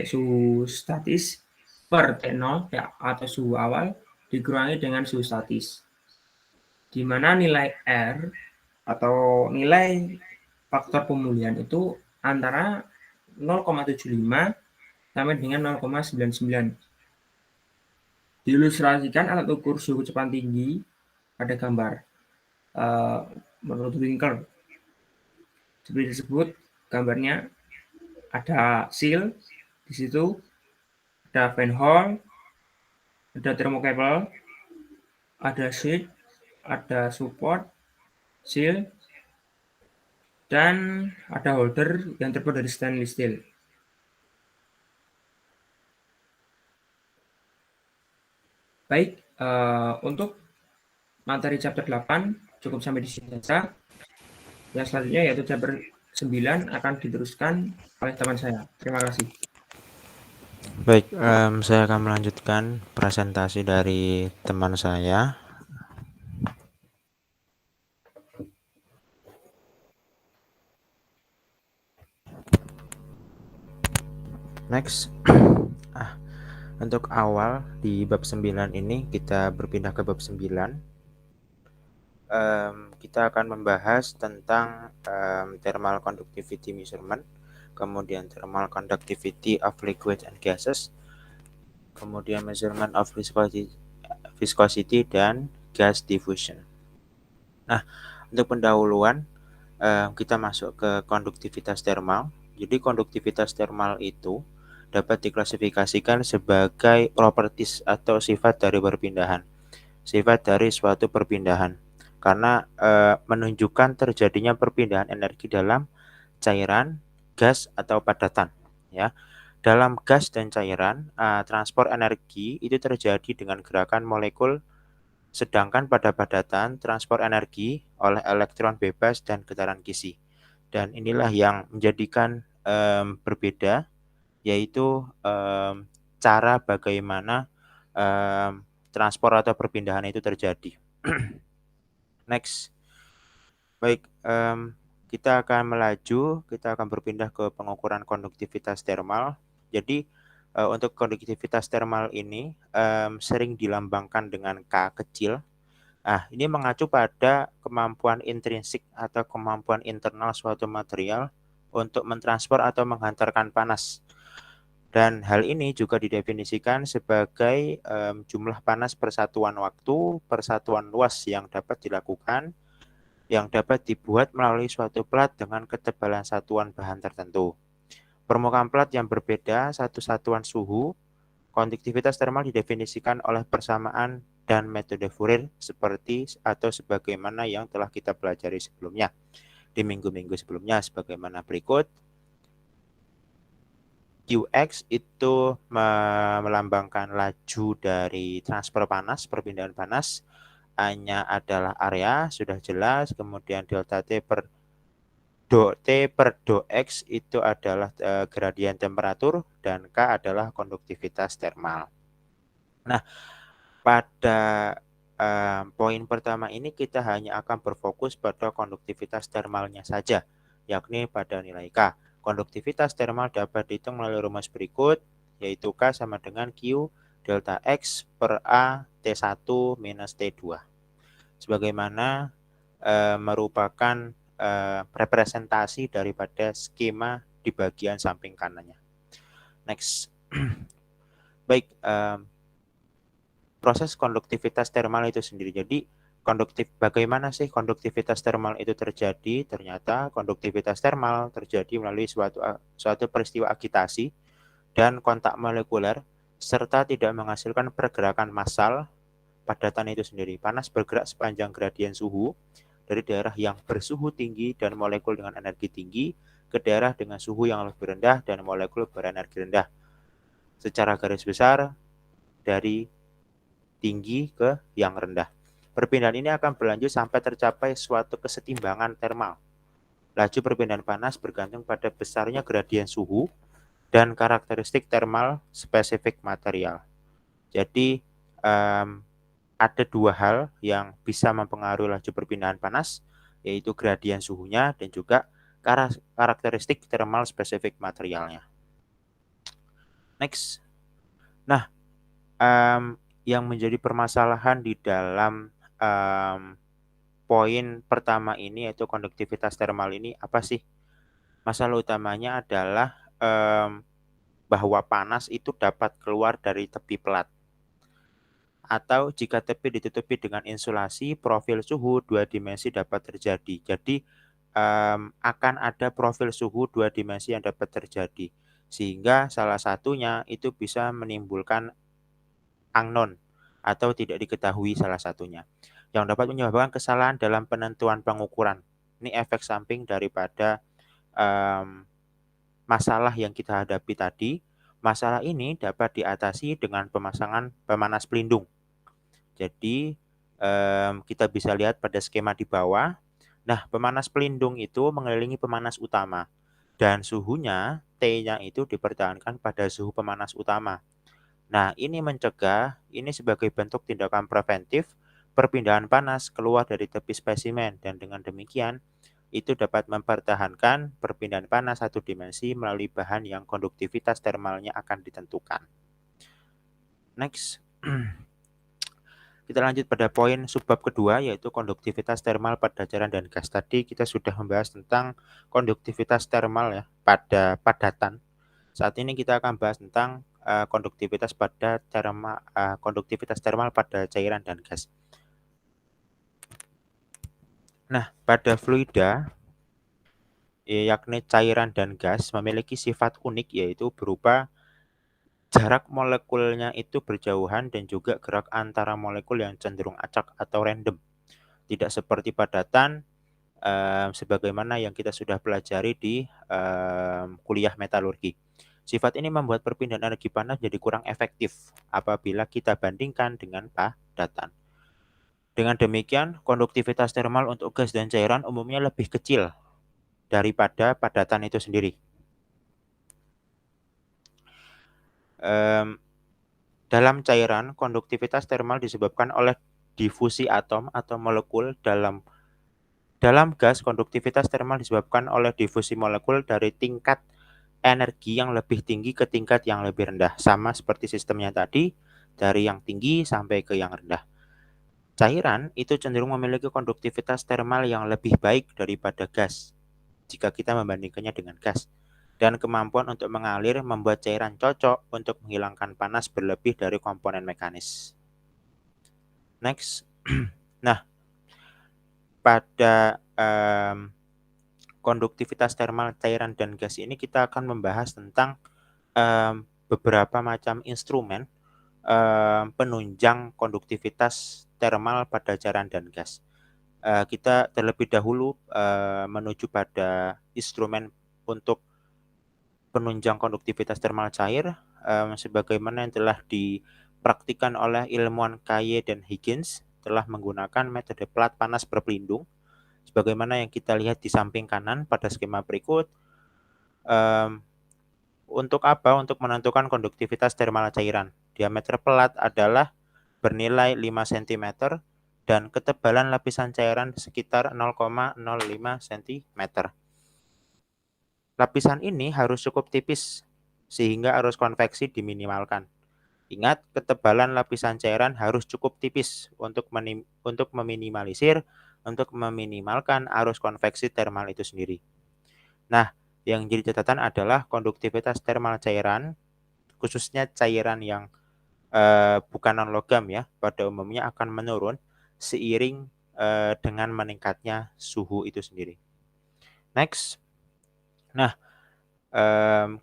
suhu statis per T0 ya, atau suhu awal dikurangi dengan suhu statis, di mana nilai R atau nilai faktor pemulihan itu antara 0,75 sampai dengan 0,99. Diilustrasikan alat ukur suhu kecepatan tinggi pada gambar menurut Winkler. Seperti disebut gambarnya, ada seal di situ, ada fan hole, ada thermocouple, ada sheet, ada support, seal, dan ada holder yang terbuat dari stainless steel. Baik, untuk materi chapter 8 cukup sampai di sini saja. Yang selanjutnya yaitu chapter 9 akan diteruskan oleh teman saya. Terima kasih. Baik, saya akan melanjutkan presentasi dari teman saya. Next. Untuk awal di bab 9 ini kita berpindah ke bab 9. Kita akan membahas tentang thermal conductivity measurement kemudian thermal conductivity of liquids and gases, kemudian measurement of viscosity dan gas diffusion. Nah, untuk pendahuluan kita masuk ke konduktivitas thermal. Jadi konduktivitas thermal itu dapat diklasifikasikan sebagai properties atau sifat dari perpindahan. Sifat dari suatu perpindahan. Karena menunjukkan terjadinya perpindahan energi dalam cairan, gas atau padatan, ya. Dalam gas dan cairan, transport energi itu terjadi dengan gerakan molekul, sedangkan pada padatan transport energi oleh elektron bebas dan getaran Kisi. Dan inilah yang menjadikan berbeda, yaitu cara bagaimana transport atau perpindahan itu terjadi. Next. Baik, kita akan melaju, kita akan berpindah ke pengukuran konduktivitas thermal. Jadi untuk konduktivitas thermal ini sering dilambangkan dengan K kecil. Nah, ini mengacu pada kemampuan intrinsik atau kemampuan internal suatu material untuk mentransfer atau menghantarkan panas. Dan hal ini juga didefinisikan sebagai jumlah panas per satuan waktu, per satuan luas yang dapat dilakukan, yang dapat dibuat melalui suatu plat dengan ketebalan satuan bahan tertentu. Permukaan plat yang berbeda satu satuan suhu, konduktivitas thermal didefinisikan oleh persamaan dan metode Fourier seperti atau sebagaimana yang telah kita pelajari sebelumnya di minggu-minggu sebelumnya sebagaimana berikut. Qx itu melambangkan laju dari transfer panas, perpindahan panas. A-nya adalah area, sudah jelas. Kemudian delta T per dou X itu adalah gradien temperatur, dan K adalah konduktivitas thermal. Nah, pada poin pertama ini kita hanya akan berfokus pada konduktivitas thermalnya saja, yakni pada nilai K. Konduktivitas thermal dapat dihitung melalui rumus berikut, yaitu K sama dengan Q delta X per A T1 minus T2. Sebagaimana merupakan representasi daripada skema di bagian samping kanannya. Next. Baik, proses konduktivitas thermal itu sendiri. Jadi bagaimana sih konduktivitas thermal itu terjadi? Ternyata konduktivitas thermal terjadi melalui suatu peristiwa agitasi dan kontak molekuler serta tidak menghasilkan pergerakan massal padatan itu sendiri. Panas bergerak sepanjang gradien suhu dari daerah yang bersuhu tinggi dan molekul dengan energi tinggi ke daerah dengan suhu yang lebih rendah dan molekul berenergi rendah. Secara garis besar dari tinggi ke yang rendah. Perpindahan ini akan berlanjut sampai tercapai suatu kesetimbangan thermal. Laju perpindahan panas bergantung pada besarnya gradien suhu dan karakteristik thermal spesifik material. Jadi ada dua hal yang bisa mempengaruhi laju perpindahan panas, yaitu gradien suhunya dan juga karakteristik thermal spesifik materialnya. Next. Nah, yang menjadi permasalahan di dalam poin pertama ini, yaitu konduktivitas thermal ini, apa sih? Masalah utamanya adalah bahwa panas itu dapat keluar dari tepi plat. Atau jika tepi ditutupi dengan insulasi, profil suhu dua dimensi dapat terjadi. Jadi akan ada profil suhu dua dimensi yang dapat terjadi. Sehingga salah satunya itu bisa menimbulkan unknown atau tidak diketahui salah satunya, yang dapat menyebabkan kesalahan dalam penentuan pengukuran. Ini efek samping daripada masalah yang kita hadapi tadi. Masalah ini dapat diatasi dengan pemasangan pemanas pelindung. Jadi kita bisa lihat pada skema di bawah. Nah, pemanas pelindung itu mengelilingi pemanas utama dan suhunya T-nya itu dipertahankan pada suhu pemanas utama. Nah, ini mencegah, ini sebagai bentuk tindakan preventif perpindahan panas keluar dari tepi spesimen, dan dengan demikian itu dapat mempertahankan perpindahan panas satu dimensi melalui bahan yang konduktivitas thermalnya akan ditentukan. Next. Kita lanjut pada poin subbab kedua, yaitu konduktivitas termal pada cairan dan gas. Tadi kita sudah membahas tentang konduktivitas termal ya pada padatan. Saat ini kita akan bahas tentang konduktivitas termal pada cairan dan gas. Nah, pada fluida yakni cairan dan gas memiliki sifat unik, yaitu berupa jarak molekulnya itu berjauhan dan juga gerak antara molekul yang cenderung acak atau random. Tidak seperti padatan sebagaimana yang kita sudah pelajari di kuliah metalurgi. Sifat ini membuat perpindahan energi panas jadi kurang efektif apabila kita bandingkan dengan padatan. Dengan demikian, konduktivitas termal untuk gas dan cairan umumnya lebih kecil daripada padatan itu sendiri. Dalam cairan, konduktivitas termal disebabkan oleh difusi atom atau molekul. Dalam gas, konduktivitas termal disebabkan oleh difusi molekul dari tingkat energi yang lebih tinggi ke tingkat yang lebih rendah. Sama seperti sistemnya tadi, dari yang tinggi sampai ke yang rendah. Cairan itu cenderung memiliki konduktivitas termal yang lebih baik daripada gas jika kita membandingkannya dengan gas. Dan kemampuan untuk mengalir membuat cairan cocok untuk menghilangkan panas berlebih dari komponen mekanis. Next. Nah, pada konduktivitas termal cairan dan gas ini kita akan membahas tentang beberapa macam instrumen penunjang konduktivitas termal pada cairan dan gas. Kita terlebih dahulu menuju pada instrumen untuk penunjang konduktivitas termal cair sebagaimana yang telah dipraktikkan oleh ilmuwan Kaye dan Higgins, telah menggunakan metode plat panas berpelindung sebagaimana yang kita lihat di samping kanan pada skema berikut. Untuk apa? Untuk menentukan konduktivitas termal cairan. Diameter pelat adalah bernilai 5 cm dan ketebalan lapisan cairan sekitar 0,05 cm. Lapisan ini harus cukup tipis sehingga arus konveksi diminimalkan. Ingat, ketebalan lapisan cairan harus cukup tipis untuk meminimalkan arus konveksi termal itu sendiri. Nah, yang jadi catatan adalah konduktivitas termal cairan, khususnya cairan yang bukan non-logam ya, pada umumnya akan menurun seiring dengan meningkatnya suhu itu sendiri. Next. Nah,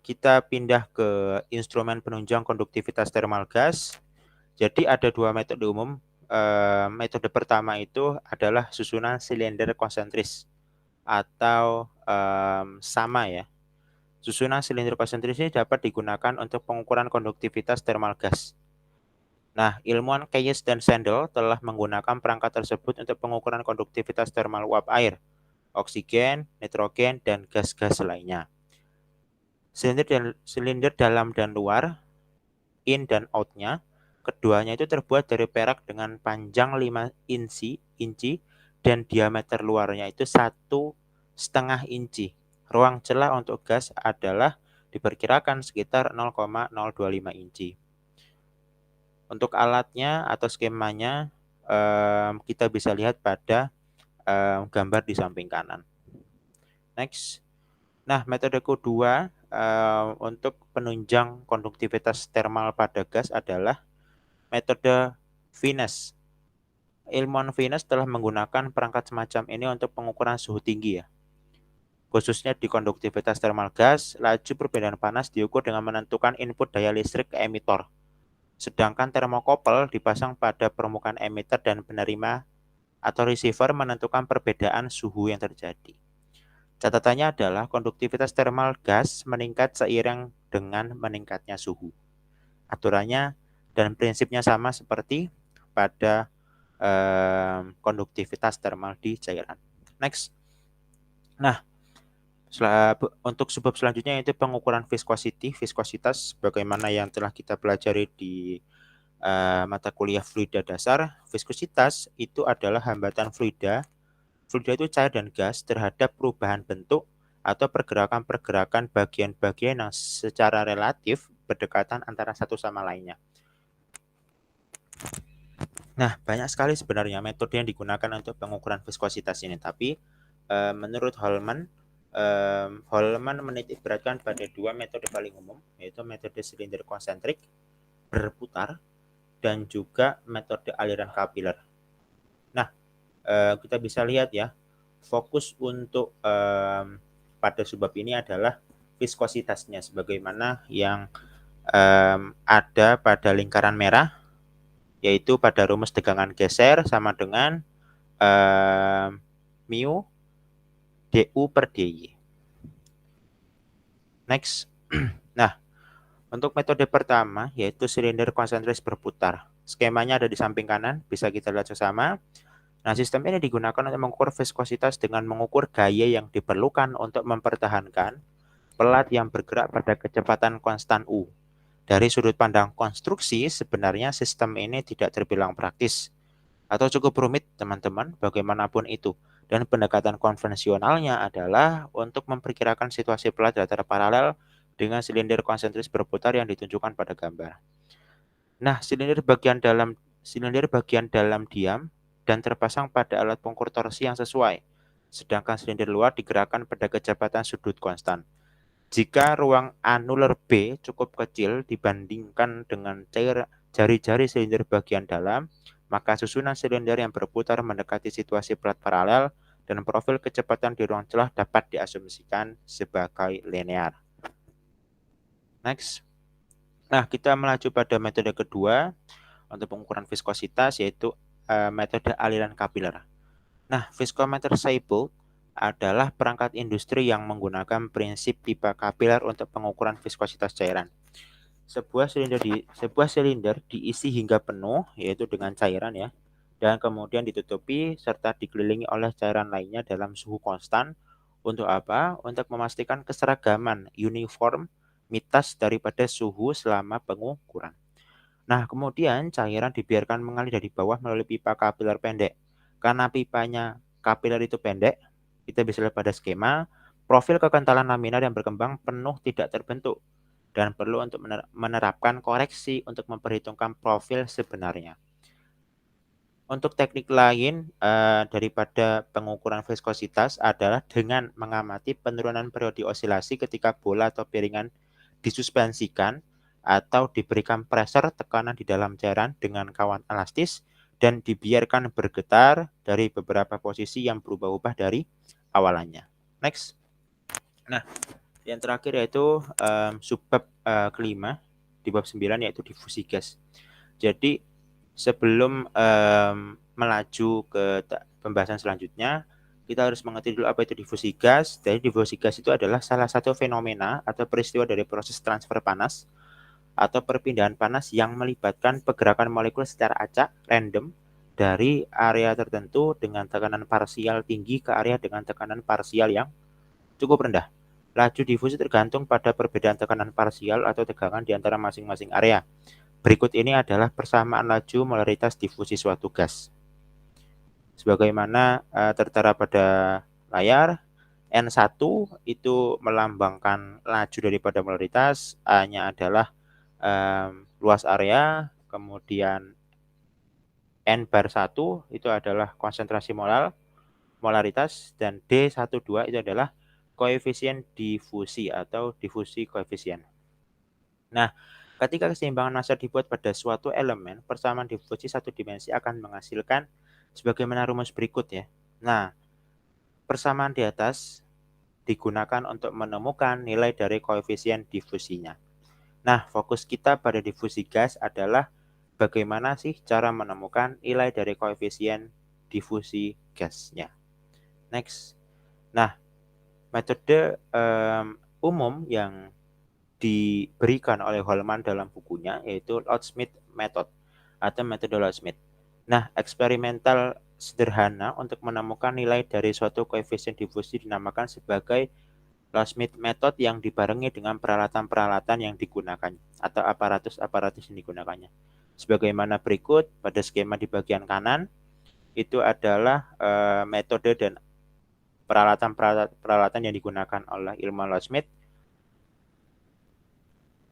kita pindah ke instrumen penunjang konduktivitas termal gas. Jadi ada dua metode umum. Metode pertama itu adalah susunan silinder konsentris atau sama ya. Susunan silinder konsentris ini dapat digunakan untuk pengukuran konduktivitas termal gas. Nah, ilmuwan Keyes dan Sandel telah menggunakan perangkat tersebut untuk pengukuran konduktivitas termal uap air, oksigen, nitrogen, dan gas-gas lainnya. Silinder dalam dan luar, in dan out-nya, keduanya itu terbuat dari perak dengan panjang 5 inci dan diameter luarnya itu 1,5 inci. Ruang celah untuk gas adalah diperkirakan sekitar 0,025 inci. Untuk alatnya atau skemanya kita bisa lihat pada gambar di samping kanan. Next. Nah, metode kedua untuk penunjang konduktivitas termal pada gas adalah metode Venus. Ilmuwan Venus telah menggunakan perangkat semacam ini untuk pengukuran suhu tinggi ya. Khususnya di konduktivitas termal gas, laju perbedaan panas diukur dengan menentukan input daya listrik ke emitor. Sedangkan termokopel dipasang pada permukaan emitter dan penerima atau receiver menentukan perbedaan suhu yang terjadi. Catatannya adalah konduktivitas termal gas meningkat seiring dengan meningkatnya suhu. Aturannya dan prinsipnya sama seperti pada konduktivitas termal di cairan. Next. Nah, untuk subbab selanjutnya yaitu pengukuran viskositas, bagaimana yang telah kita pelajari di mata kuliah fluida dasar. Viskositas itu adalah hambatan fluida. Fluida itu cair dan gas terhadap perubahan bentuk atau pergerakan-pergerakan bagian-bagian yang secara relatif berdekatan antara satu sama lainnya. Nah, banyak sekali sebenarnya metode yang digunakan untuk pengukuran viskositas ini, tapi menurut Holman, Holman menitik beratkan pada dua metode paling umum, yaitu metode silinder konsentrik berputar dan juga metode aliran kapiler. Nah, kita bisa lihat ya, fokus untuk pada subbab ini adalah viskositasnya, sebagaimana yang ada pada lingkaran merah, yaitu pada rumus tegangan geser sama dengan mu du per dy. Next. Nah, untuk metode pertama yaitu silinder konsentris berputar. Skemanya ada di samping kanan, bisa kita lihat bersama. Nah, sistem ini digunakan untuk mengukur viskositas dengan mengukur gaya yang diperlukan untuk mempertahankan pelat yang bergerak pada kecepatan konstan U. Dari sudut pandang konstruksi, sebenarnya sistem ini tidak terbilang praktis atau cukup rumit, teman-teman, bagaimanapun itu. Dan pendekatan konvensionalnya adalah untuk memperkirakan situasi pelat datar paralel dengan silinder konsentris berputar yang ditunjukkan pada gambar. Nah, silinder bagian dalam diam dan terpasang pada alat pengukur torsi yang sesuai, sedangkan silinder luar digerakkan pada kecepatan sudut konstan. Jika ruang anuler B cukup kecil dibandingkan dengan jari-jari silinder bagian dalam, maka susunan silinder yang berputar mendekati situasi pelat paralel dan profil kecepatan di ruang celah dapat diasumsikan sebagai linear. Next. Nah, kita melaju pada metode kedua untuk pengukuran viskositas, yaitu metode aliran kapiler. Nah, viskometer Seibold adalah perangkat industri yang menggunakan prinsip pipa kapiler untuk pengukuran viskositas cairan. Sebuah silinder diisi hingga penuh, yaitu dengan cairan ya, dan kemudian ditutupi serta dikelilingi oleh cairan lainnya dalam suhu konstan. Untuk apa? Untuk memastikan keseragaman uniformitas daripada suhu selama pengukuran. Nah, kemudian cairan dibiarkan mengalir dari bawah melalui pipa kapiler pendek. Karena pipanya kapiler itu pendek, kita bisa lihat pada skema, profil kekentalan laminar yang berkembang penuh tidak terbentuk dan perlu untuk menerapkan koreksi untuk memperhitungkan profil sebenarnya. Untuk teknik lain daripada pengukuran viskositas adalah dengan mengamati penurunan periode osilasi ketika bola atau piringan disuspensikan atau diberikan pressure tekanan di dalam cairan dengan kawan elastis dan dibiarkan bergetar dari beberapa posisi yang berubah-ubah dari awalannya. Next. Nah, yang terakhir yaitu subbab kelima di bab 9 yaitu difusi gas. Jadi sebelum melaju ke pembahasan selanjutnya, kita harus mengerti dulu apa itu difusi gas. Jadi difusi gas itu adalah salah satu fenomena atau peristiwa dari proses transfer panas atau perpindahan panas yang melibatkan pergerakan molekul secara acak, random, dari area tertentu dengan tekanan parsial tinggi ke area dengan tekanan parsial yang cukup rendah. Laju difusi tergantung pada perbedaan tekanan parsial atau tegangan di antara masing-masing area. Berikut ini adalah persamaan laju molaritas difusi suatu gas. Sebagaimana tertera pada layar, N1 itu melambangkan laju daripada molaritas, A-nya adalah luas area, kemudian N bar 1 itu adalah konsentrasi molaritas, dan D12 itu adalah koefisien difusi atau difusi koefisien. Nah, ketika keseimbangan massa dibuat pada suatu elemen, persamaan difusi satu dimensi akan menghasilkan sebagaimana rumus berikut ya. Nah, persamaan di atas digunakan untuk menemukan nilai dari koefisien difusinya. Nah, fokus kita pada difusi gas adalah bagaimana sih cara menemukan nilai dari koefisien difusi gasnya. Next. Nah, metode umum yang diberikan oleh Holman dalam bukunya yaitu Loud-Smith method atau metode Loud-Smith. Nah, eksperimental sederhana untuk menemukan nilai dari suatu koefisien difusi dinamakan sebagai Loud-Smith method yang dibarengi dengan peralatan-peralatan yang digunakan atau aparatus-aparatus yang digunakannya. Sebagaimana berikut pada skema di bagian kanan, itu adalah metode dan peralatan yang digunakan oleh ilmuwan Loud-Smith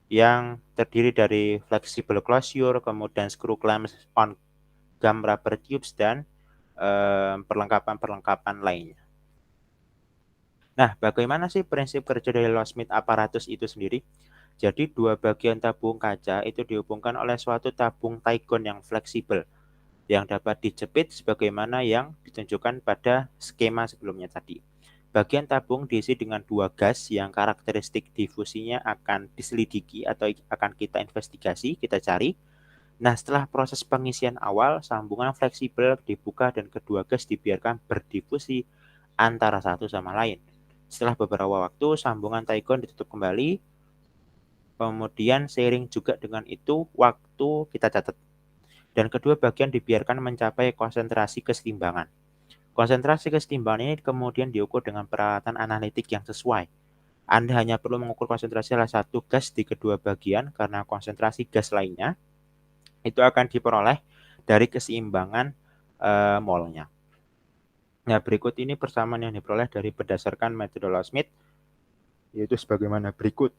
yang terdiri dari flexible closure, kemudian screw clamps on gum rubber tubes, dan perlengkapan-perlengkapan lainnya. Nah, bagaimana sih prinsip kerja dari locksmith apparatus itu sendiri? Jadi dua bagian tabung kaca itu dihubungkan oleh suatu tabung Taigon yang fleksibel yang dapat dijepit sebagaimana yang ditunjukkan pada skema sebelumnya tadi. Bagian tabung diisi dengan dua gas yang karakteristik difusinya akan diselidiki atau akan kita investigasi, kita cari. Nah, setelah proses pengisian awal, sambungan fleksibel dibuka dan kedua gas dibiarkan berdifusi antara satu sama lain. Setelah beberapa waktu, sambungan Taigon ditutup kembali. Kemudian seiring juga dengan itu waktu kita catat. Dan kedua bagian dibiarkan mencapai konsentrasi kesetimbangan. Konsentrasi kesetimbangan ini kemudian diukur dengan peralatan analitik yang sesuai. Anda hanya perlu mengukur konsentrasi salah satu gas di kedua bagian karena konsentrasi gas lainnya itu akan diperoleh dari keseimbangan molnya. Nah, berikut ini persamaan yang diperoleh dari berdasarkan metode locksmith, yaitu sebagaimana berikut.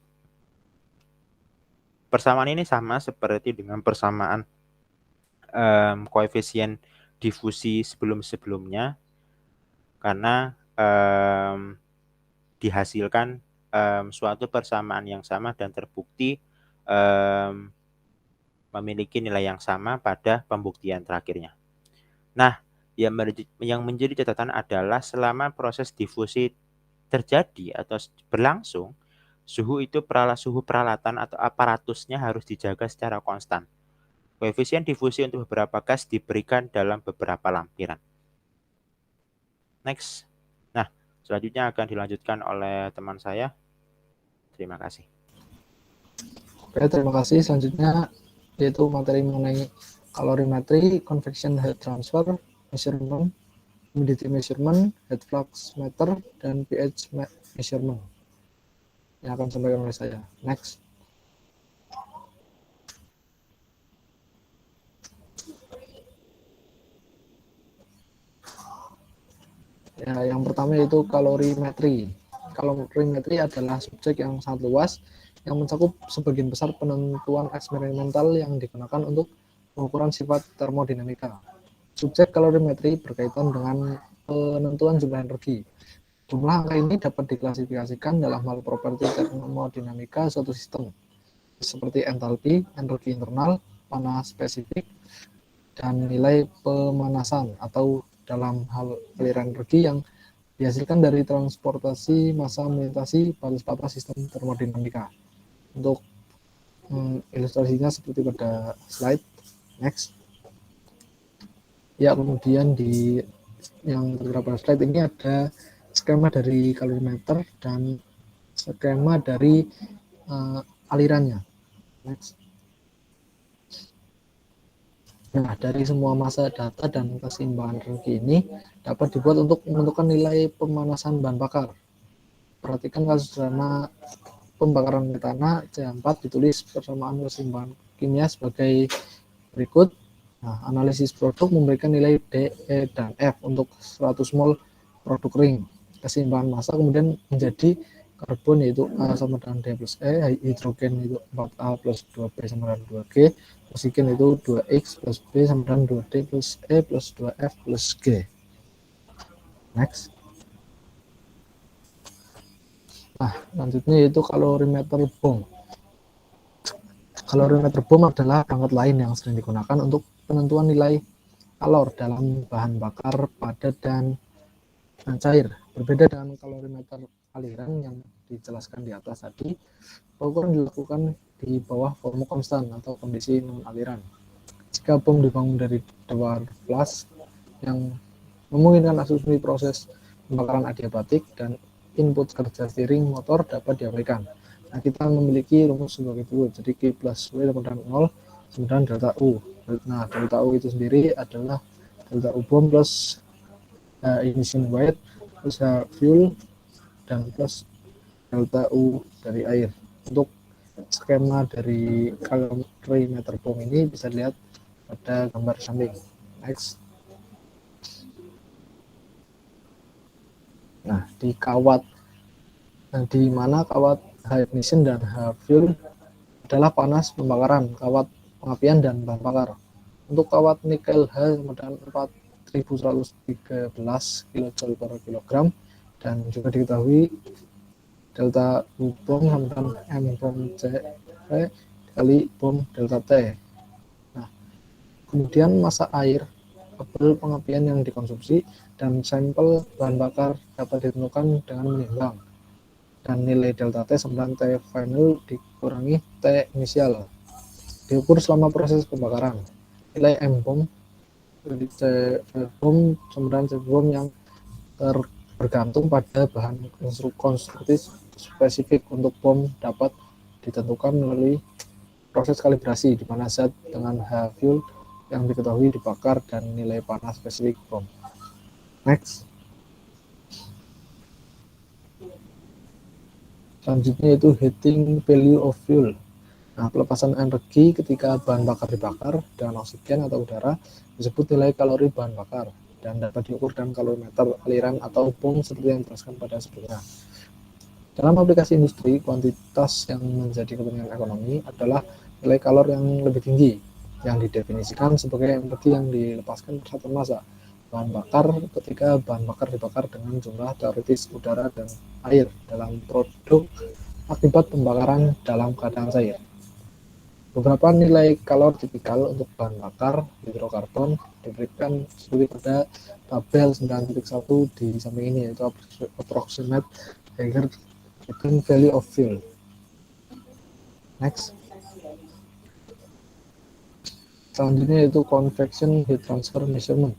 Persamaan ini sama seperti dengan persamaan koefisien difusi sebelum-sebelumnya, karena dihasilkan suatu persamaan yang sama dan terbukti memiliki nilai yang sama pada pembuktian terakhirnya. Nah, yang menjadi catatan adalah selama proses difusi terjadi atau berlangsung, suhu peralatan atau aparatusnya harus dijaga secara konstan. Koefisien difusi untuk beberapa gas diberikan dalam beberapa lampiran. Next. Nah, selanjutnya akan dilanjutkan oleh teman saya. Terima kasih. Oke, terima kasih. Selanjutnya yaitu materi mengenai calorimetry, convection heat transfer, measurement, humidity measurement, heat flux meter, dan pH measurement yang akan disampaikan oleh saya. Next. Ya, yang pertama yaitu calorimetry. Calorimetry adalah subjek yang sangat luas yang mencakup sebagian besar penentuan eksperimental yang digunakan untuk pengukuran sifat termodinamika. Subjek kalorimetri berkaitan dengan penentuan jumlah energi. Jumlah angka ini dapat diklasifikasikan dalam hal properti termodinamika suatu sistem, seperti entalpi, energi internal, panas spesifik, dan nilai pemanasan, atau dalam hal aliran energi yang dihasilkan dari transportasi massa melintasi batas-batas sistem termodinamika. Untuk ilustrasinya seperti pada slide. Next. Ya, kemudian di yang tertera pada slide ini ada skema dari kalorimeter dan skema dari alirannya. Next. Nah, dari semua massa data dan keseimbangan energi ini dapat dibuat untuk menentukan nilai pemanasan bahan bakar. Perhatikan kasus sederhana pembakaran metana C4 ditulis persamaan keseimbangan kimia sebagai berikut. Nah, analisis produk memberikan nilai D, E, dan F untuk 100 mol produk ring. Keseimbangan massa kemudian menjadi karbon yaitu A sama dengan D plus E, hidrogen itu 4A plus 2B sama dengan 2G, oksigen itu 2X plus B sama dengan 2D plus E plus 2F plus G. Next. Nah, selanjutnya yaitu kalorimeter bom. Kalorimeter bom adalah perangkat lain yang sering digunakan untuk penentuan nilai kalor dalam bahan bakar padat dan cair. Berbeda dengan kalorimeter aliran yang dijelaskan di atas tadi, pengukuran dilakukan di bawah volume konstan atau kondisi non aliran. Jika bom dibangun dari dua flash yang memungkinkan asumsi proses pembakaran adiabatik dan input kerja steering motor dapat diabaikan. Nah, kita memiliki rumus sebagai berikut. Jadi Q plus W sama dengan 0, kemudian delta U. Nah, delta U itu sendiri adalah delta U bom plus ignition weight plus fuel dan plus delta U dari air. Untuk skema dari kalorimeter bom ini bisa dilihat pada gambar samping. Next. Nah, di mana kawat H ignition dan H fuel adalah panas pembakaran, kawat pengapian dan bahan bakar. Untuk kawat nikel H sama dengan 4113 kJ per kilogram, dan juga diketahui delta U bom sama dengan M bom C kali bom delta T. Nah, kemudian massa air, kabel pengapian yang dikonsumsi, dan sampel bahan bakar dapat ditentukan dengan menimbang, dan nilai delta T sama dengan T final dikurangi T inisial diukur selama proses pembakaran. Nilai M bom dari C bom sama dengan C bom yang bergantung pada bahan konstruksi spesifik untuk bom dapat ditentukan melalui proses kalibrasi di mana zat dengan H fuel yang diketahui dibakar dan nilai panas spesifik bom. Next. Selanjutnya itu heating value of fuel. Nah, pelepasan energi ketika bahan bakar dibakar dengan oksigen atau udara disebut nilai kalori bahan bakar dan dapat diukur dengan kalorimeter aliran atau bom seperti yang dijelaskan pada sebelumnya. Dalam aplikasi industri, kuantitas yang menjadi kepentingan ekonomi adalah nilai kalori yang lebih tinggi yang didefinisikan sebagai energi yang dilepaskan per satuan massa bahan bakar ketika bahan bakar dibakar dengan jumlah teoritis udara dan air dalam produk akibat pembakaran dalam keadaan cair. Beberapa nilai kalori tipikal untuk bahan bakar hidrokarbon diberikan seperti pada tabel 9.1 di samping ini, yaitu approximate Haiger heating value of fuel. Next. Selanjutnya yaitu convection heat transfer measurement.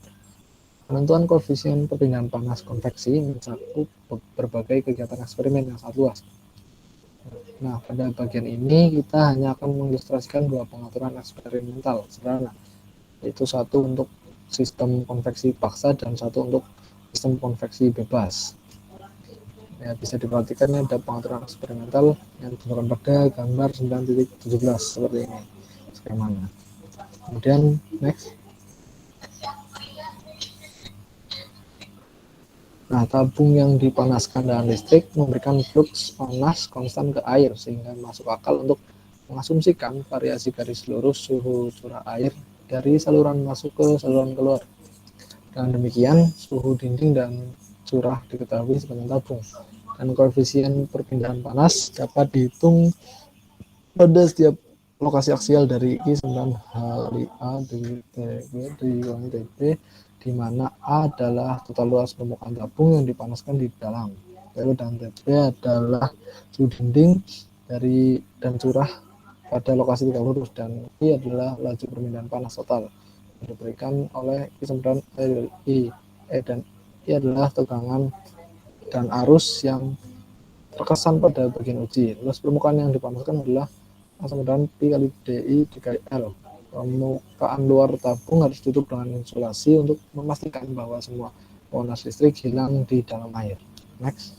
Penentuan koefisien perpindahan panas konveksi mencakup berbagai kegiatan eksperimen yang sangat luas. Nah, pada bagian ini kita hanya akan mengilustrasikan dua pengaturan eksperimental sederhana, yaitu satu untuk sistem konveksi paksa dan satu untuk sistem konveksi bebas. Ya, bisa diperhatikan ada pengaturan eksperimental yang ditunjukkan pada gambar 9.17 seperti ini skemanya. Kemudian next. Nah, tabung yang dipanaskan dengan listrik memberikan flux panas konstan ke air sehingga masuk akal untuk mengasumsikan variasi garis lurus suhu curah air dari saluran masuk ke saluran keluar. Dengan demikian, suhu dinding dan curah diketahui sepanjang tabung, dan koefisien perpindahan panas dapat dihitung pada setiap lokasi aksial dari I 9 H A diulangi TB, di mana A adalah total luas permukaan tabung yang dipanaskan di dalam, dan TB adalah suhu dinding dari dan curah pada lokasi tegak lurus, dan I adalah laju perpindahan panas total yang diberikan oleh I 9 dan I adalah tegangan dan arus yang terkesan pada bagian uji. Luas permukaan yang dipanaskan adalah sama dengan Pi kali DI dikali L. Permukaan luar tabung harus ditutup dengan insulasi untuk memastikan bahwa semua panas listrik hilang di dalam air. Next.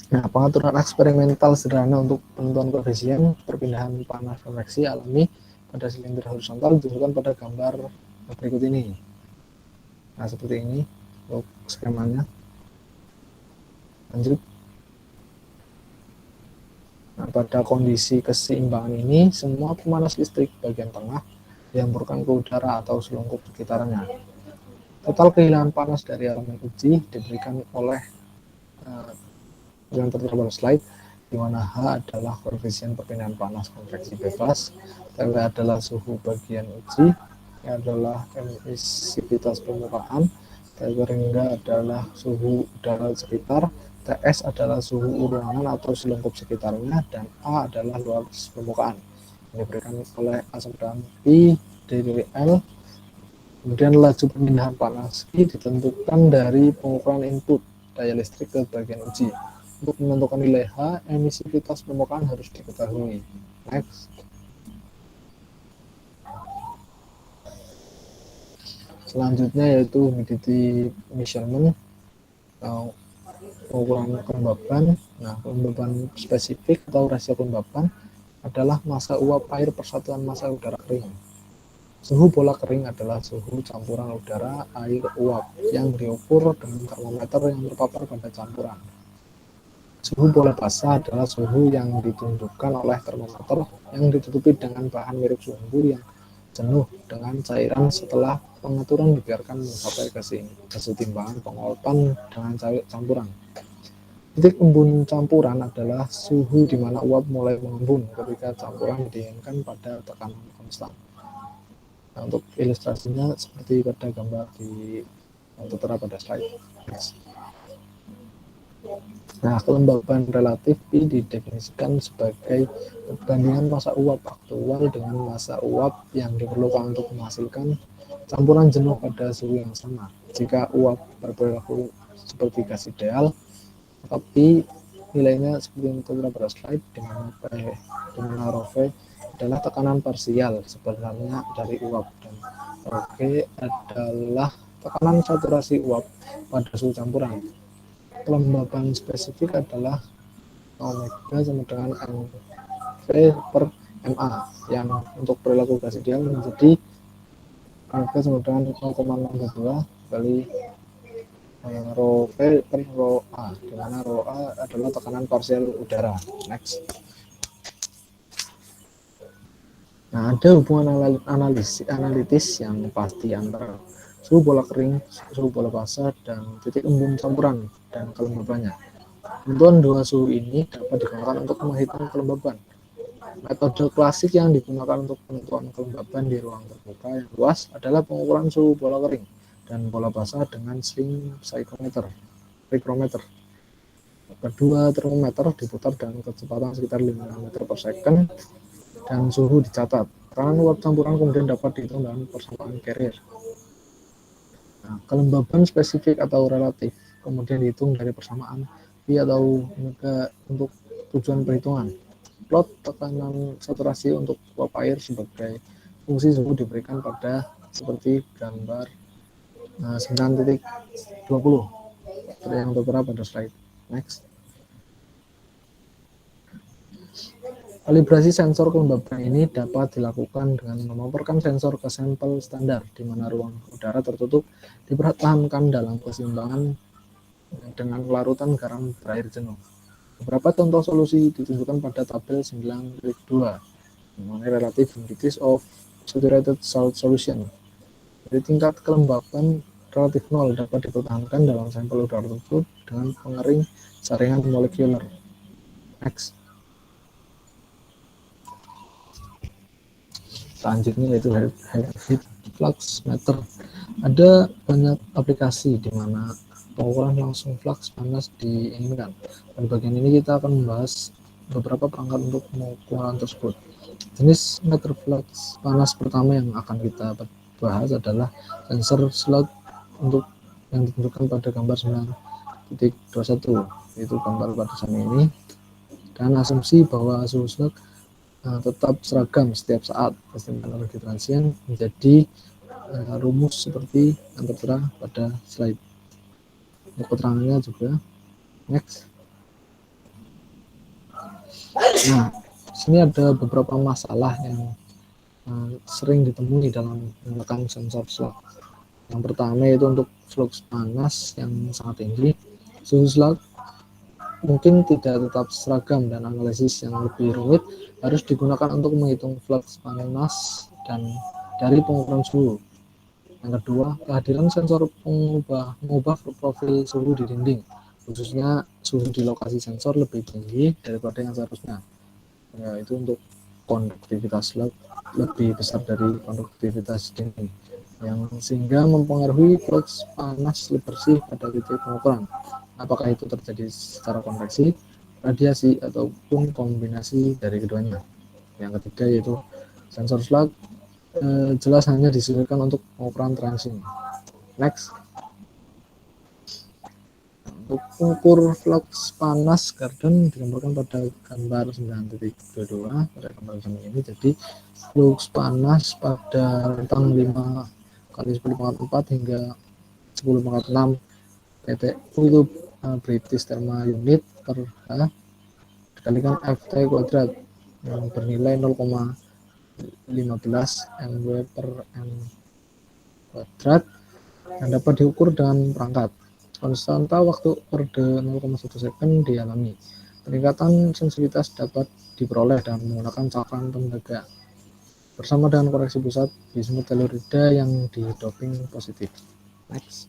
Nah, pengaturan eksperimental sederhana untuk penentuan koefisien perpindahan panas konveksi alami pada silinder horizontal ditunjukkan pada gambar berikut ini. Nah, seperti ini untuk skemanya. Lanjut. Nah, pada kondisi keseimbangan ini, semua pemanas listrik bagian tengah dihamburkan ke udara atau selungkup sekitarnya. Total kehilangan panas dari elemen uji diberikan oleh yang tertera pada slide, di mana H adalah koefisien perpindahan panas konveksi bebas, Tw adalah suhu bagian uji, E adalah emisivitas permukaan, Tw rendah adalah suhu udara sekitar, TS adalah suhu ruangan atau selungkup sekitarnya, dan A adalah luas permukaan yang diberikan oleh A sama dengan Pi dikali L. Kemudian laju perpindahan panas I ditentukan dari pengukuran input daya listrik ke bagian uji. Untuk menentukan nilai H, emisivitas permukaan harus diketahui. Next. Selanjutnya yaitu humidity measurement, pengukuran kelembaban. Nah, kelembaban spesifik atau rasio kelembaban adalah massa uap air per satuan massa udara kering. Suhu bola kering adalah suhu campuran udara air uap yang diukur dengan termometer yang terpapar pada campuran. Suhu bola basah adalah suhu yang ditunjukkan oleh termometer yang ditutupi dengan bahan mirip sumbu yang jenuh dengan cairan setelah pengaturan dibiarkan mencapai kesetimbangan pengolapan dengan campuran. Titik embun campuran adalah suhu di mana uap mulai mengembun ketika campuran didinginkan pada tekanan konstan. Nah, untuk ilustrasinya seperti pada gambar yang tertera pada slide. Nah, kelembaban relatif didefinisikan sebagai perbandingan massa uap aktual dengan massa uap yang diperlukan untuk menghasilkan campuran jenuh pada suhu yang sama. Jika uap berperilaku seperti gas ideal, tapi nilainya seperti yang tertera pada slide, di mana rho V adalah tekanan parsial sebenarnya dari uap dan rho G adalah tekanan saturasi uap pada suhu campuran. Kelembaban spesifik adalah omega sama dengan mv per ma yang untuk perilaku gas ideal menjadi omega sama dengan 0,62 kali rho V per rho A, di mana rho A adalah tekanan parsial udara. Next. Nah, ada hubungan analitis yang pasti antara suhu bola kering, suhu bola basah, dan titik embun campuran dan kelembabannya. Tentuan dua suhu ini dapat digunakan untuk menghitung kelembaban. Metode klasik yang digunakan untuk penentuan kelembaban di ruang terbuka yang luas adalah pengukuran suhu bola kering dan bola basah dengan sling psychrometer. Kedua termometer diputar dengan kecepatan sekitar 5 meter per second dan suhu dicatat. Tekanan uap campuran kemudian dapat dihitung dengan persamaan Carrier. Nah, kelembaban spesifik atau relatif kemudian dihitung dari persamaan Pi atau omega untuk tujuan perhitungan. Plot tekanan saturasi untuk uap air sebagai fungsi suhu diberikan pada seperti gambar 9.20 seperti yang tertera pada slide. Next. Kalibrasi sensor kelembaban ini dapat dilakukan dengan memaparkan sensor ke sampel standar, di mana ruang udara tertutup dipertahankan dalam keseimbangan dengan larutan garam berair jenuh. Beberapa contoh solusi ditunjukkan pada tabel 9.2 mengenai relative humidities of saturated salt solution. Jadi tingkat kelembaban relatif 0 dapat dipertahankan dalam sampel udara tersebut dengan pengering jaringan molekuler. Next. Selanjutnya yaitu heat flux meter. Ada banyak aplikasi di mana pengukuran langsung flux panas diinginkan. Pada bagian ini kita akan membahas beberapa perangkat untuk pengukuran tersebut. Jenis meter flux panas pertama yang akan kita bahas adalah sensor slug untuk yang ditunjukkan pada gambar 9.21, yaitu gambar pada saat ini, dan asumsi bahwa suhu slug tetap seragam setiap saat. Kesetimbangan energi transient menjadi rumus seperti yang tertera pada slide. Untuk keterangannya juga. Next. Nah, sini ada beberapa masalah yang sering ditemui dalam menggunakan sensor slug. Yang pertama yaitu untuk flux panas yang sangat tinggi, suhu slug mungkin tidak tetap seragam dan analisis yang lebih rumit harus digunakan untuk menghitung flux panas dan dari pengukuran suhu. Yang kedua, kehadiran sensor mengubah profil suhu di dinding, khususnya suhu di lokasi sensor lebih tinggi daripada yang seharusnya. Ya, itu untuk konduktivitas slug lebih besar dari konduktivitas dinding, yang sehingga mempengaruhi flux panas bersih pada titik pengukuran. Apakah itu terjadi secara konveksi, radiasi, ataupun kombinasi dari keduanya. Yang ketiga yaitu sensor slug jelas hanya disesuaikan untuk pengukuran transient. Next. Untuk ukur flux panas garden digambarkan pada gambar 9.22 pada gambar ini. Jadi flux panas pada rentang 5 kali 10⁴ hingga 10⁶ PTU itu British Thermal Unit per H dikalikan Ft kuadrat yang bernilai 0,15 mW per m kuadrat yang dapat diukur dengan perangkat. Konstanta waktu orde 0,1 second dialami. Peningkatan sensitivitas dapat diperoleh dengan menggunakan cakram tembaga bersama dengan koreksi pusat bismut telurida yang didoping positif. Next.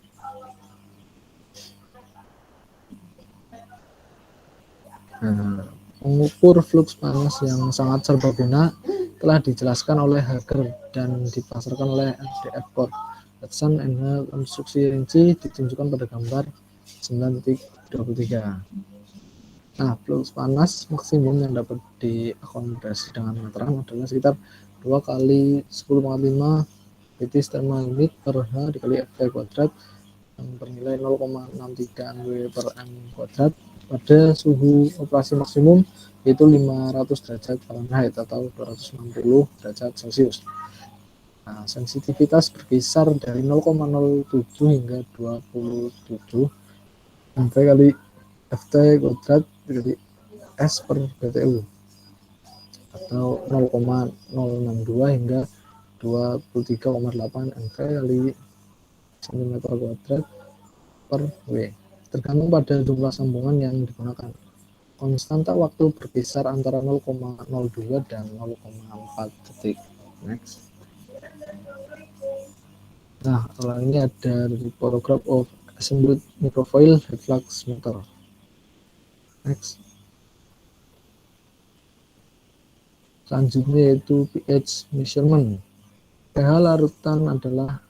Nah, mengukur fluks panas yang sangat serbaguna telah dijelaskan oleh Hager dan dipasarkan oleh MDF Corp. Batasan NH konstruksi rinci ditunjukkan pada gambar 9.23. Nah, fluks panas maksimum yang dapat diakomodasi dengan meteran adalah sekitar 2 kali 10⁻⁵ British thermal unit per H dikali F kuadrat yang bernilai 0,63 mW per M kuadrat pada suhu operasi maksimum yaitu 500 derajat Fahrenheit atau 260 derajat Celcius. Nah, sensitivitas berkisar dari 0,07 hingga 27 MV kali Ft kuadrat dikali S per BTU atau 0,062 hingga 23,8 MV kali cm kuadrat per W, tergantung pada jumlah sambungan yang digunakan. Konstanta waktu berkisar antara 0,02 dan 0,4 detik. Next. Nah, kalau ini ada dari photograph of assembled microfoil heat flux meter. Next. Selanjutnya yaitu pH measurement. pH larutan adalah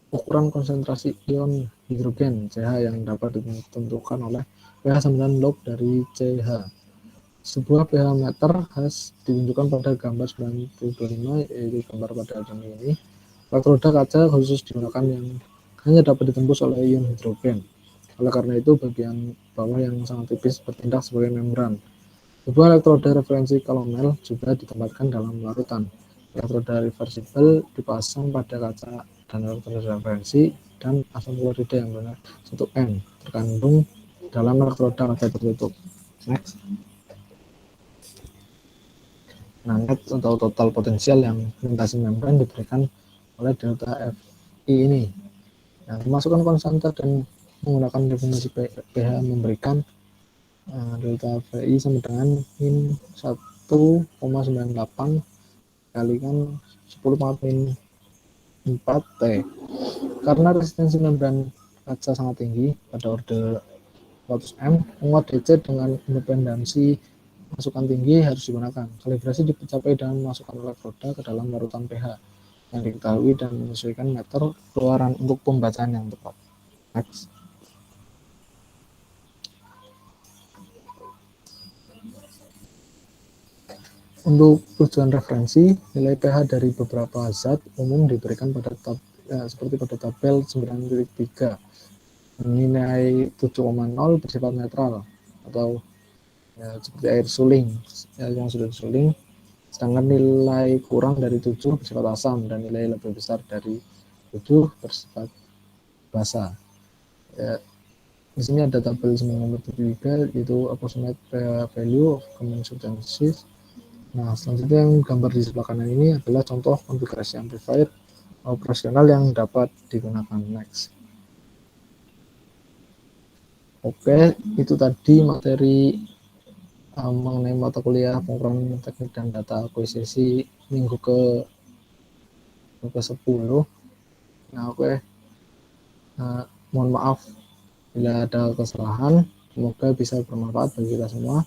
ukuran konsentrasi ion hidrogen CH yang dapat ditentukan oleh pH 9 log dari CH. Sebuah pH meter khas ditunjukkan pada gambar 9.25 yaitu gambar pada ini. Elektroda kaca khusus digunakan yang hanya dapat ditembus oleh ion hidrogen. Oleh karena itu bagian bawah yang sangat tipis bertindak sebagai membran. Sebuah elektroda referensi kalomel juga ditempatkan dalam larutan. Elektroda reversible dipasang pada kaca dan elektroda referensi dan asam klorida yang benar 1N terkandung dalam elektroda kaca tertutup. Next. Nah, net atau total potensial yang melintasi membran diberikan oleh delta Fi ini. Nah, memasukkan konstanta dan menggunakan definisi pH memberikan delta Fi sama dengan min 1,98 kalikan 10⁻⁴ T. Karena resistensi membran kaca sangat tinggi pada orde 100 M, penguat DC dengan independensi masukan tinggi harus digunakan. Kalibrasi dicapai dengan memasukkan elektroda ke dalam larutan pH yang diketahui dan menyesuaikan meter keluaran untuk pembacaan yang tepat. Next. Untuk tujuan referensi, nilai pH dari beberapa zat umum diberikan pada seperti pada tabel 9.3. Nilai 7,0 bersifat netral atau seperti air suling yang sudah disuling, sedangkan nilai kurang dari 7 bersifat asam dan nilai lebih besar dari 7 bersifat basa. Di sini ada tabel 9.3 yaitu approximate value of common substances. Nah, selanjutnya yang gambar di sebelah kanan ini adalah contoh konfigurasi amplifier operasional yang dapat digunakan. Next. Oke, itu tadi materi mengenai mata kuliah pengukuran teknik dan data akuisisi minggu ke-10. Nah, oke. Mohon maaf bila ada kesalahan. Semoga bisa bermanfaat bagi kita semua.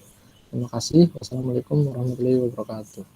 Terima kasih. Wassalamualaikum warahmatullahi wabarakatuh.